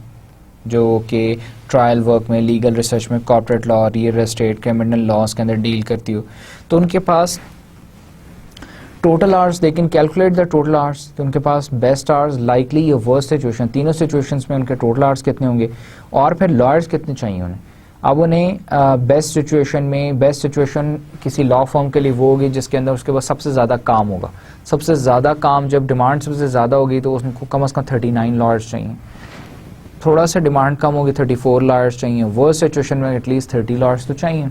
जो कि ट्रायल वर्क में, लीगल रिसर्च में, corporate law, real estate, criminal laws के अंदर डील करती हो। तो उनके पास total hours, they can calculate the total hours, तो उनके पास बेस्ट आवर्स, लाइकली या वर्स्ट सिचुएशन, तीनों सिचुएशंस में उनके टोटल आवर्स कितने होंगे और फिर लॉयर्स कितने चाहिए उन्हें। अब उन्हें बेस्ट सिचुएशन किसी लॉ फर्म के लिए वो होगी जिसके अंदर उसके पास सबसे ज़्यादा काम होगा। सबसे ज़्यादा काम, जब डिमांड सबसे ज़्यादा होगी तो उसको कम से कम 39 लॉयर्स चाहिए। थोड़ा सा डिमांड कम होगी 34 लॉयर्स चाहिए। वर्स्ट सिचुएशन में एटलीस्ट 30 लॉयर्स तो चाहिए।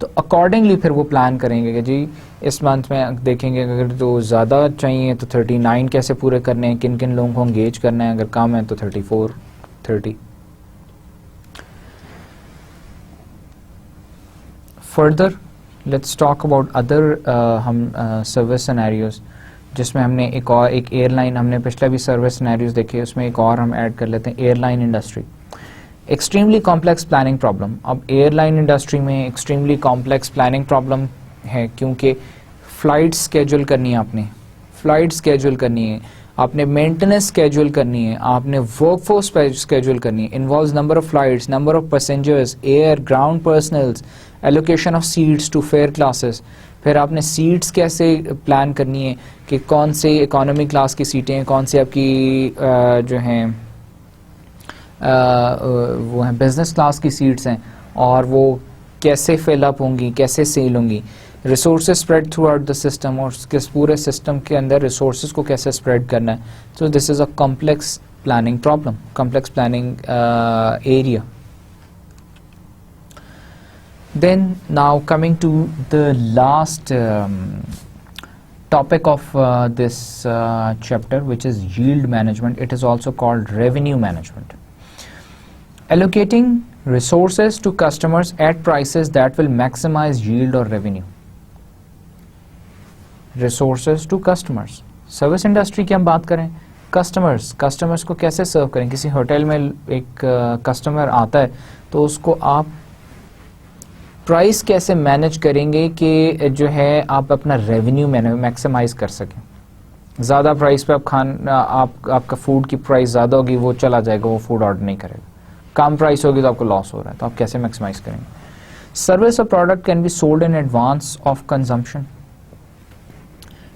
तो अकॉर्डिंगली फिर वो प्लान करेंगे कि जी इस मंथ में देखेंगे अगर तो ज़्यादा चाहिए तो 39 कैसे पूरे करने हैं, किन किन लोगों को एंगेज करना है, अगर कम है तो 34, 30। Further let's talk about other हम सर्विस सिनेरियोज जिसमें हमने एक एयरलाइन, हमने पिछले भी सर्विस सिनेरियोज देखे, उसमें एक और हम ऐड कर लेते हैं, airline industry. Extremely complex planning problem. अब एयरलाइन इंडस्ट्री में एक्सट्रीमली कॉम्प्लेक्स प्लानिंग प्रॉब्लम है क्योंकि फ़्लाइट स्केड्यूल करनी है, आपने मेंटेनेंस स्केड्यूल करनी है, आपने वर्कफोर्स स्केड्यूल करनी है, involves number of flights, number of passengers, air ground personnels, allocation of seats to fare classes. फिर आपने सीट्स कैसे प्लान करनी है कि कौन से इकोनॉमी क्लास की सीटें हैं, कौन सी आपकी जो हैं वो हैं बिजनेस क्लास की सीट्स हैं, और वो कैसे फिलअप होंगी, कैसे सेल होंगी। Resources spread through out the system, और किस पूरे सिस्टम के अंदर रिसोर्सेज को कैसे स्प्रेड करना है। So this is a complex planning problem, complex planning area. Then now coming to the last topic of this chapter, which is yield management. It is also called revenue management. Allocating resources to customers at prices that will maximize yield or revenue. Resources to customers. Service industry की हम बात करें, कस्टमर्स को कैसे सर्व करें। किसी होटल में एक कस्टमर आता है तो उसको आप प्राइस कैसे मैनेज करेंगे कि जो है आप अपना रेवेन्यू मैक्सिमाइज कर सकें। ज़्यादा प्राइस पे आपका फूड की प्राइस ज़्यादा होगी, वो चला जाएगा, वो फूड ऑर्डर नहीं करेगा। कम प्राइस होगी तो आपको लॉस हो रहा है, तो आप कैसे मैक्सिमाइज करेंगे। सर्विस और product can be sold in advance of consumption.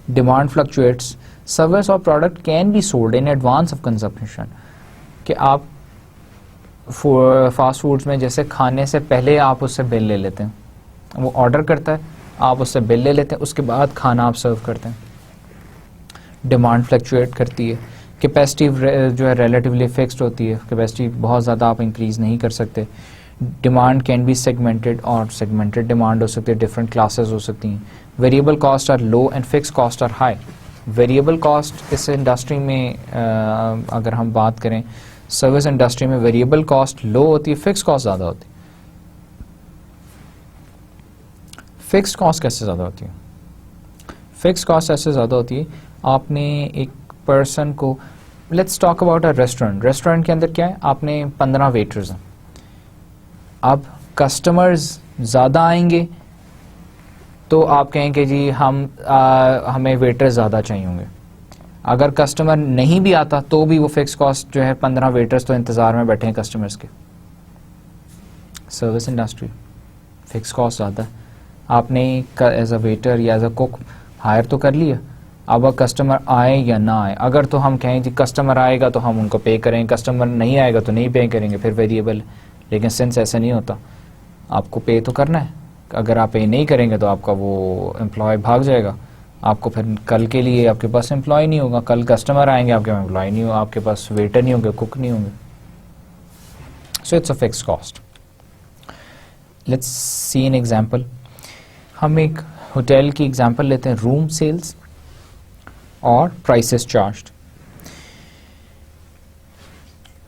Demand fluctuates. Service और product can be sold in advance of consumption, कि आप फास्ट फूड्स में जैसे खाने से पहले आप उससे बिल ले लेते हैं, वो ऑर्डर करता है, आप उससे बिल ले लेते हैं, उसके बाद खाना आप सर्व करते हैं। डिमांड फ्लक्चुएट करती है, कैपेसिटी जो है रिलेटिवली फिक्स्ड होती है, कैपेसिटी बहुत ज़्यादा आप इंक्रीज़ नहीं कर सकते। डिमांड कैन बी सेगमेंटेड, और सेगमेंटेड डिमांड हो सकती है, डिफरेंट क्लासेस हो सकती हैं। Variable cost are low and fix cost are high. Variable cost इस इंडस्ट्री में अगर हम बात करें, सर्विस इंडस्ट्री में वेरिएबल कॉस्ट लो होती है, फिक्स कॉस्ट ज़्यादा होती है। फिक्स कॉस्ट कैसे ज़्यादा होती है? फिक्स कॉस्ट ऐसे ज़्यादा होती है, आपने एक पर्सन को, let's talk about a restaurant के अंदर क्या है, आपने 15 वेटर्स हैं। अब कस्टमर्स ज़्यादा आएंगे तो आप कहेंगे जी हमें वेटर ज़्यादा चाहिए होंगे। अगर कस्टमर नहीं भी आता तो भी वो फिक्स कॉस्ट जो है, 15 वेटर्स तो इंतज़ार में बैठे हैं कस्टमर्स के। सर्विस इंडस्ट्री फिक्स कॉस्ट ज़्यादा है, आपने एज अ वेटर या एज अ कुक हायर तो कर लिया, अब कस्टमर आए या ना आए, अगर तो हम कहें जी कस्टमर आएगा तो हम उनको पे करेंगे, कस्टमर नहीं आएगा तो नहीं पे करेंगे, फिर वेरिएबल। लेकिन सिंस ऐसा नहीं होता, आपको पे तो करना है, अगर आप पे नहीं करेंगे तो आपका वो एम्प्लॉय भाग जाएगा, आपको फिर कल के लिए आपके पास एम्प्लॉय नहीं होगा, कल कस्टमर आएंगे आपके पास एम्प्लॉय नहीं होगा, आपके पास वेटर नहीं होंगे, कुक नहीं होंगे। So it's a fix cost. Let's see an example. हम एक होटल की एग्जांपल लेते हैं, रूम सेल्स और प्राइसेस चार्ज्ड।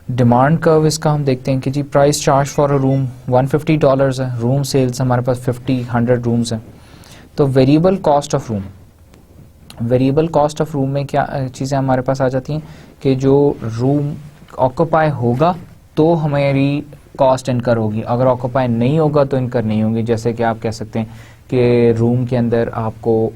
डिमांड कर्व इसका हम देखते हैं कि जी price charge for a room $150 है, रूम सेल्स हमारे पास 50-100 रूम्स हैं। तो variable cost of room, variable cost of room में क्या चीज़ें हमारे पास आ जाती हैं कि जो रूम ऑक्यूपाई होगा तो हमारी कॉस्ट इनकर होगी, अगर ऑक्यूपाई नहीं होगा तो इनकर नहीं होगी। जैसे कि आप कह सकते हैं कि रूम के अंदर आपको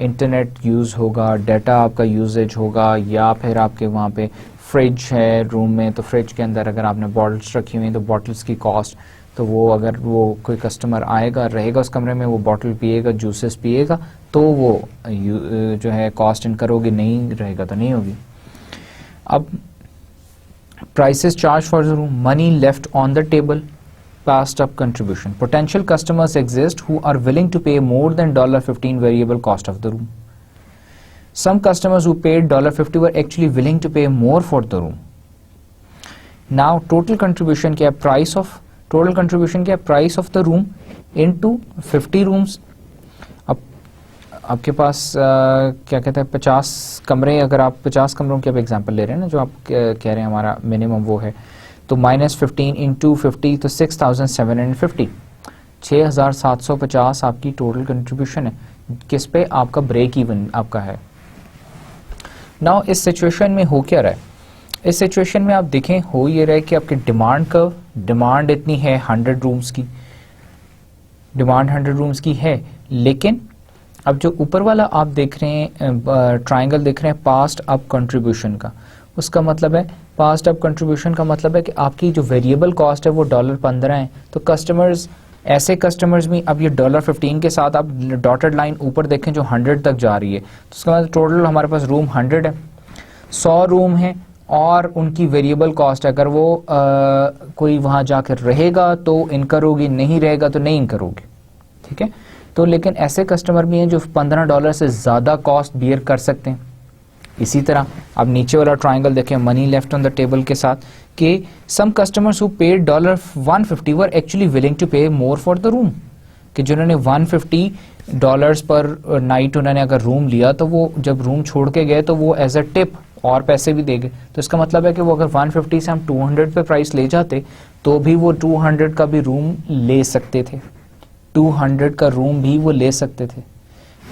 इंटरनेट यूज़ होगा, डाटा आपका यूजेज होगा, या फिर आपके वहाँ पे फ्रिज है रूम में, तो फ्रिज के अंदर अगर आपने बॉटल्स रखी हुई हैं तो बॉटल्स की कॉस्ट, तो वो अगर वो कोई कस्टमर आएगा रहेगा उस कमरे में, वो बॉटल पिएगा, जूसेस पिएगा, तो वो जो है कॉस्ट इनकर होगी, नहीं रहेगा तो नहीं होगी। अब prices charged for the room, money left on the table, passed up contribution. Potential customers exist who are willing to pay more than $15 variable cost of the room. Some customers who paid $50 were actually willing to pay more for the room. Now total contribution क्या है, price of total contribution क्या है, price of the room into 50 rooms. आपके पास क्या कहते हैं 50 कमरे, अगर आप 50 कमरों की आप एग्जांपल ले रहे हैं ना, जो आप कह रहे हैं हमारा मिनिमम वो है, तो -15 इंटू 50 तो 6750, 6750 आपकी टोटल कंट्रीब्यूशन है, किस पे आपका ब्रेक इवन आपका है। नाउ इस सिचुएशन में हो क्या रहा है, इस सिचुएशन में आप देखें हो ये रहा है कि आपकी डिमांड कर्व, डिमांड इतनी है 100 रूम्स की, डिमांड 100 रूम्स की है, लेकिन अब जो ऊपर वाला आप देख रहे हैं ट्रायंगल देख रहे हैं पास्ट अप कंट्रीब्यूशन का, उसका मतलब है पास्ट अप कंट्रीब्यूशन का मतलब है कि आपकी जो वेरिएबल कॉस्ट है वो $15 है। तो कस्टमर्स, ऐसे कस्टमर्स भी, अब ये $15 के साथ आप डॉटेड लाइन ऊपर देखें जो 100 तक जा रही है, तो उसका मतलब टोटल हमारे पास रूम 100 है, 100 रूम है और उनकी वेरिएबल कॉस्ट है, अगर वो कोई वहाँ जाकर रहेगा तो इनकर होगी, नहीं रहेगा तो नहीं इनकर होगी, ठीक है। तो लेकिन ऐसे कस्टमर भी हैं जो $15 से ज़्यादा कॉस्ट बियर कर सकते हैं। इसी तरह आप नीचे वाला ट्रायंगल देखें money left on the table के साथ, कि some customers who paid $150 were actually willing to pay more for the room, कि जिन्होंने $150 पर नाइट उन्होंने अगर रूम लिया तो वो जब रूम छोड़ के गए तो वो एज अ टिप और पैसे भी देंगे। तो इसका मतलब है कि वो अगर 150 से हम 200 पे प्राइस ले जाते तो भी वो 200 का भी रूम ले सकते थे, 200 का रूम भी वो ले सकते थे।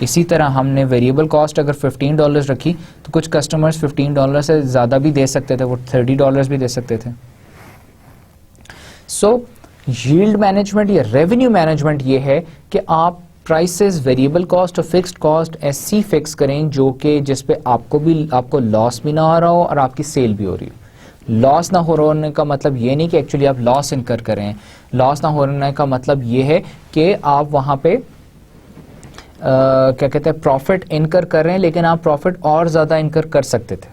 इसी तरह हमने वेरिएबल कॉस्ट अगर $15 रखी तो कुछ कस्टमर्स $15 से ज़्यादा भी दे सकते थे, वो $30 भी दे सकते थे। सो यील्ड मैनेजमेंट या रेवेन्यू मैनेजमेंट ये है कि आप प्राइसेस, वेरिएबल कॉस्ट और फिक्स्ड कॉस्ट ऐसी फिक्स करें जो कि जिस पे आपको लॉस भी ना हो रहा हो और आपकी सेल भी हो रही हो। लॉस ना हो होने का मतलब ये नहीं कि एक्चुअली आप लॉस इनकर करें, लॉस ना होने का मतलब ये है कि आप वहाँ पे क्या कहते हैं प्रॉफिट इनकर कर रहे हैं, लेकिन आप प्रॉफिट और ज़्यादा इनकर कर सकते थे।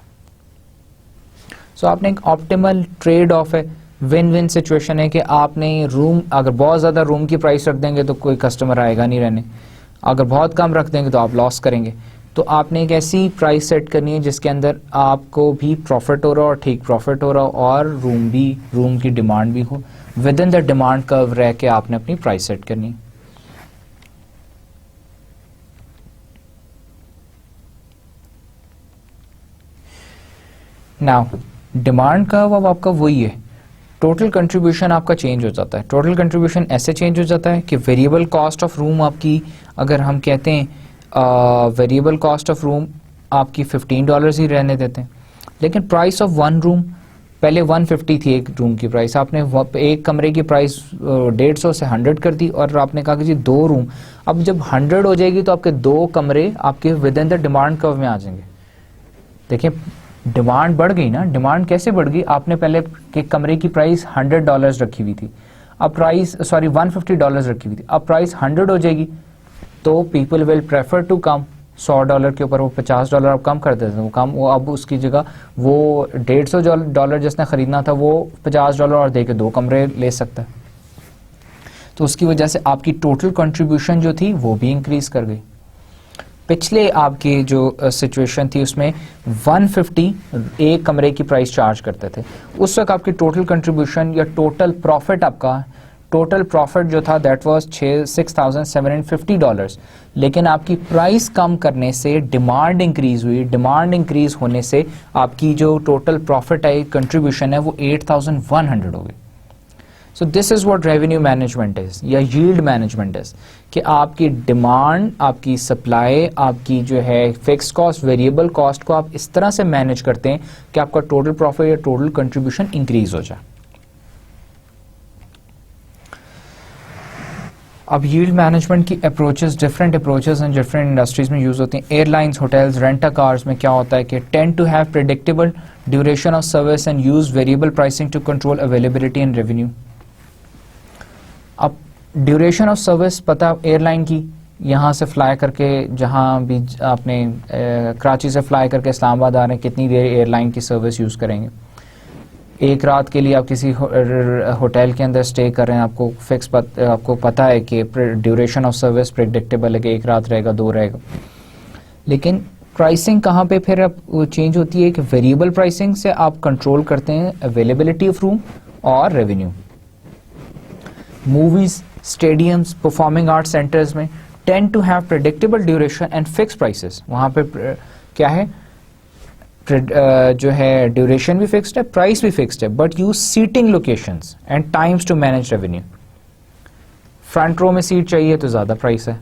सो आपने एक ऑप्टिमल ट्रेड ऑफ है, विन विन सिचुएशन है कि आपने रूम, अगर बहुत ज़्यादा रूम की प्राइस रख देंगे तो कोई कस्टमर आएगा नहीं रहने, अगर बहुत कम रख देंगे तो आप लॉस करेंगे। तो आपने एक ऐसी प्राइस सेट करनी है जिसके अंदर आपको भी प्रॉफिट हो रहा हो और ठीक प्रॉफिट हो रहा हो और रूम की डिमांड भी हो, with in the demand curve रह के आपने अपनी प्राइस सेट करनी है। नाउ डिमांड कर्व अब आपका वही है, टोटल कंट्रीब्यूशन आपका चेंज हो जाता है। टोटल कंट्रीब्यूशन ऐसे चेंज हो जाता है कि वेरिएबल कॉस्ट ऑफ रूम आपकी, अगर हम कहते हैं वेरिएबल कॉस्ट ऑफ रूम आपकी $15 ही रहने देते हैं, लेकिन प्राइस ऑफ वन रूम पहले 150 थी एक रूम की प्राइस, आपने एक कमरे की प्राइस 150 से 100 कर दी और आपने कहा कि जी 2 रूम, अब जब 100 हो जाएगी तो आपके 2 कमरे आपके with in the demand curve में आ जाएंगे। देखिए डिमांड बढ़ गई ना, डिमांड कैसे बढ़ गई, आपने पहले के कमरे की प्राइस $100 रखी हुई थी, अब प्राइस $150 रखी हुई थी, अब प्राइस 100 हो जाएगी तो people will prefer to come. $100 के ऊपर वो $50 अब कम कर देते हैं, वो कम, वो अब उसकी जगह वो $150 जिसने खरीदना था वो $50 और दे के 2 कमरे ले सकता है। तो उसकी वजह से आपकी टोटल कंट्रीब्यूशन जो थी वो भी इंक्रीज कर गई। पिछले आपकी जो सिचुएशन थी उसमें 150 एक कमरे की प्राइस चार्ज करते थे, उस वक्त आपकी टोटल कंट्रीब्यूशन या टोटल प्रॉफिट आपका टोटल प्रॉफिट जो था दैट वाज $6,750, लेकिन आपकी प्राइस कम करने से डिमांड इंक्रीज हुई, डिमांड इंक्रीज होने से आपकी जो टोटल प्रॉफिट है, कंट्रीब्यूशन है, वो 8,100 हो गई. So this is what revenue management is या यील्ड मैनेजमेंट इज, कि आपकी डिमांड, आपकी सप्लाई, आपकी जो है फिक्स कॉस्ट, वेरिएबल कॉस्ट को आप इस तरह से मैनेज करते हैं कि आपका टोटल प्रॉफिट या टोटल कंट्रीब्यूशन इंक्रीज हो जाए. अब यील्ड मैनेजमेंट की approaches, different approaches and different industries में यूज होती हैं. एयरलाइंस, होटल्स, रेंटा कार्स में क्या होता है कि tend to have predictable duration of service and use variable pricing to control availability and revenue. अब ड्यूरेशन ऑफ सर्विस पता एयरलाइन की, यहाँ से फ्लाई करके जहाँ भी आपने कराची से फ्लाई करके इस्लामाबाद आ रहे हैं, कितनी देर एयरलाइन की सर्विस यूज़ करेंगे. एक रात के लिए आप किसी होटल के अंदर स्टे कर रहे हैं, आपको फिक्स आपको पता है कि ड्यूरेशन ऑफ सर्विस प्रेडिक्टेबल है कि एक रात रहेगा, दो रहेगा. लेकिन प्राइसिंग कहाँ पे फिर अब चेंज होती है कि वेरिएबल प्राइसिंग से आप कंट्रोल करते हैं अवेलेबिलिटी ऑफ रूम और revenue. Movies, stadiums, performing art centers में tend to have predictable duration and fix prices. वहाँ पे क्या है, जो है ड्यूरेशन भी फिक्स्ड है, प्राइस भी फिक्स्ड है, but use seating locations and times to manage revenue. Front row में सीट चाहिए तो ज़्यादा प्राइस है,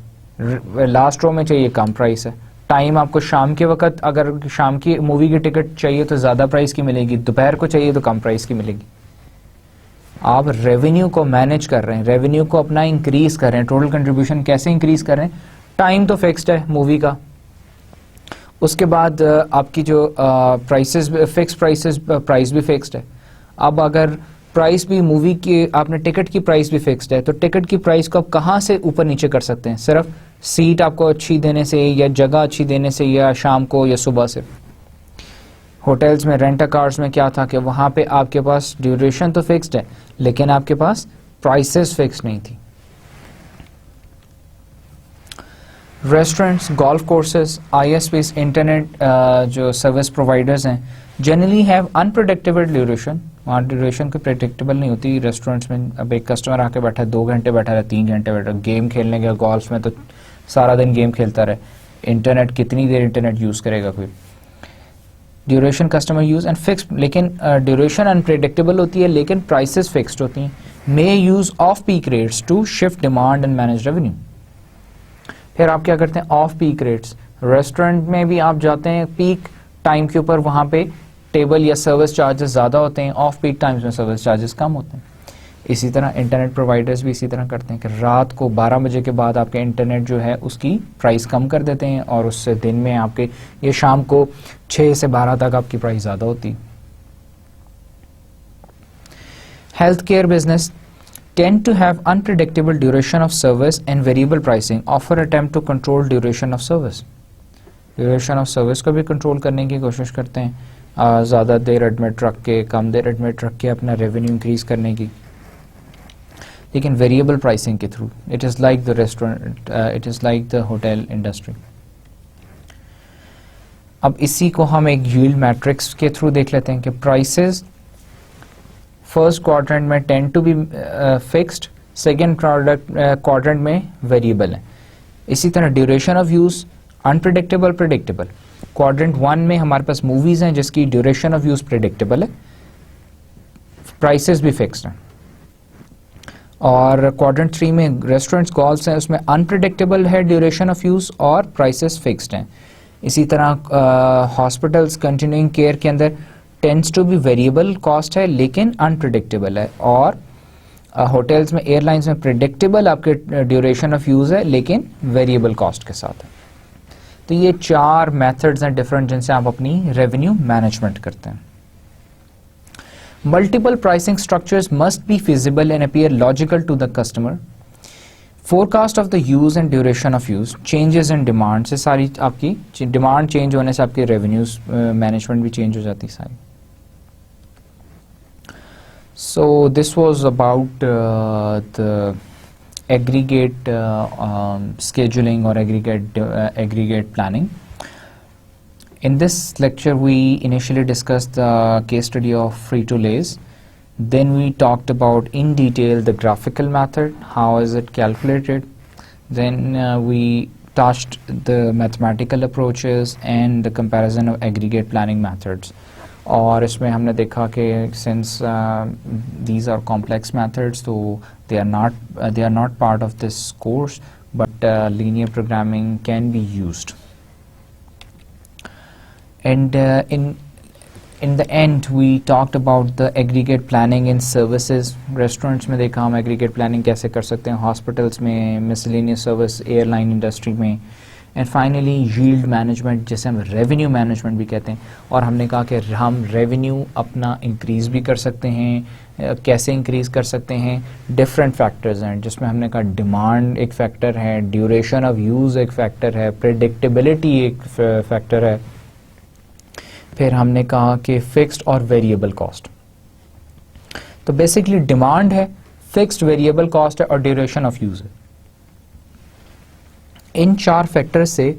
लास्ट रो में चाहिए कम प्राइस है. टाइम आपको शाम के वक्त, अगर शाम की मूवी की टिकट चाहिए तो ज़्यादा प्राइस की मिलेगी, दोपहर को चाहिए तो कम प्राइस की मिलेगी. आप रेवेन्यू को मैनेज कर रहे हैं, रेवेन्यू को अपना इंक्रीज कर रहे हैं. टोटल कंट्रीब्यूशन कैसे इंक्रीज कर रहे हैं, टाइम तो फिक्स्ड है मूवी का, उसके बाद आपकी जो प्राइसेस, फिक्स प्राइसेस, प्राइस भी फिक्स्ड है. अब अगर प्राइस भी मूवी की, आपने टिकट की प्राइस भी फिक्स्ड है, तो टिकट की प्राइस को आप कहाँ से ऊपर नीचे कर सकते हैं, सिर्फ सीट आपको अच्छी देने से या जगह अच्छी देने से या शाम को या सुबह से. होटल्स में, रेंटा कार्स में क्या था कि वहाँ पे आपके पास ड्यूरेशन तो फिक्स्ड है लेकिन आपके पास प्राइसेस फिक्स नहीं थी. Restaurants, golf courses, ISPs, internet जो सर्विस प्रोवाइडर्स हैं, जनरली हैव अनप्रेडिक्टेबल ड्यूरेशन. वहाँ ड्यूरेशन कोई प्रेडिक्टेबल नहीं होती. रेस्टोरेंट्स में अब एक कस्टमर आके बैठा है, 2 घंटे बैठा है, 3 घंटे बैठा है, गेम खेलने गया गोल्फ में तो सारा दिन गेम खेलता रहे. इंटरनेट, कितनी देर इंटरनेट यूज़ करेगा कोई. Duration customer use and fix, लेकिन ड्यूरेशन अनप्रेडिक्टेबल होती है लेकिन प्राइसेस फिक्स्ड होती हैं. May use of peak rates to shift demand and manage revenue. फिर आप क्या करते हैं, ऑफ पीक रेट्स. रेस्टोरेंट में भी आप जाते हैं पीक टाइम के ऊपर, वहाँ पे टेबल या सर्विस चार्जेस ज़्यादा होते हैं, ऑफ पीक टाइम्स में सर्विस चार्जेस कम होते हैं. इसी तरह इंटरनेट प्रोवाइडर्स भी इसी तरह करते हैं कि रात को 12 बजे के बाद आपके इंटरनेट जो है उसकी प्राइस कम कर देते हैं और उससे दिन में आपके ये शाम को 6 से 12 तक आपकी प्राइस ज़्यादा होती है. Health care business tend to have unpredictable duration of service and variable pricing, offer attempt to control duration of service. Duration of service को भी कंट्रोल करने की कोशिश करते हैं, ज़्यादा देर एडमिट रख के, कम देर एडमिट रख के अपना रेवेन्यू इंक्रीज करने की, लेकिन वेरिएबल प्राइसिंग के through. It is like the restaurant, it is like the hotel industry. अब इसी को हम एक यील्ड मैट्रिक्स के थ्रू देख लेते हैं कि प्राइसेस फर्स्ट क्वाड्रेंट में tend to be fixed, second quadrant में वेरिएबल है. इसी तरह duration of use unpredictable, predictable. Quadrant 1 में हमारे पास मूवीज हैं जिसकी ड्यूरेशन ऑफ यूज प्रिडिक्टेबल है, प्राइसेस भी फिक्स्ड हैं. और क्वाड्रेंट 3 में रेस्टोरेंट्स, गोल्फ्स हैं, उसमें अनप्रिडिक्टेबल है ड्यूरेशन ऑफ यूज और प्राइसेस फिक्स्ड हैं. इसी तरह हॉस्पिटल्स, कंटिन्यूइंग केयर के अंदर tends to be variable cost है लेकिन अनप्रिडिक्टेबल है. और होटल्स में, एयरलाइंस में प्रिडिक्टेबल आपके ड्यूरेशन ऑफ यूज है लेकिन वेरिएबल कॉस्ट के साथ है. तो ये 4 मेथड्स हैं डिफरेंट जिनसे आप अपनी रेवेन्यू मैनेजमेंट करते हैं. Multiple pricing structures must be feasible and appear logical to the customer. Forecast of the use and duration of use, changes in demand से सारी आपकी डिमांड चेंज होने से आपकी रेवेन्यूज मैनेजमेंट भी चेंज हो जाती सारी. So this was about the aggregate scheduling or aggregate planning. In this lecture, we initially discussed the case study of Frito-Lay's. Then we talked about in detail the graphical method, how is it calculated. Then we touched the mathematical approaches and the comparison of aggregate planning methods. और इसमें हमने देखा कि since these are complex methods, so they are not part of this course, but linear programming can be used. And in the end we talked about the aggregate planning in services. Restaurants में देखा हम aggregate planning कैसे कर सकते हैं, hospitals में, miscellaneous service, airline industry में, and finally yield management जिसे हम revenue management भी कहते हैं. और हमने कहा कि हम revenue अपना increase भी कर सकते हैं, कैसे increase कर सकते हैं. Different factors हैं जिसमें हमने कहा demand एक factor है, duration of use एक factor है, predictability एक factor है. फिर हमने कहा कि फिक्स्ड और वेरिएबल कॉस्ट. तो बेसिकली डिमांड है, फिक्स्ड वेरिएबल कॉस्ट है और ड्यूरेशन ऑफ यूज है. इन 4 फैक्टर से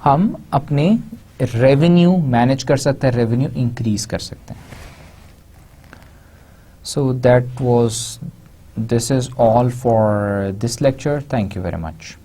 हम अपने रेवेन्यू मैनेज कर सकते हैं, रेवेन्यू इंक्रीज कर सकते हैं. So this is all for this lecture. Thank you very much.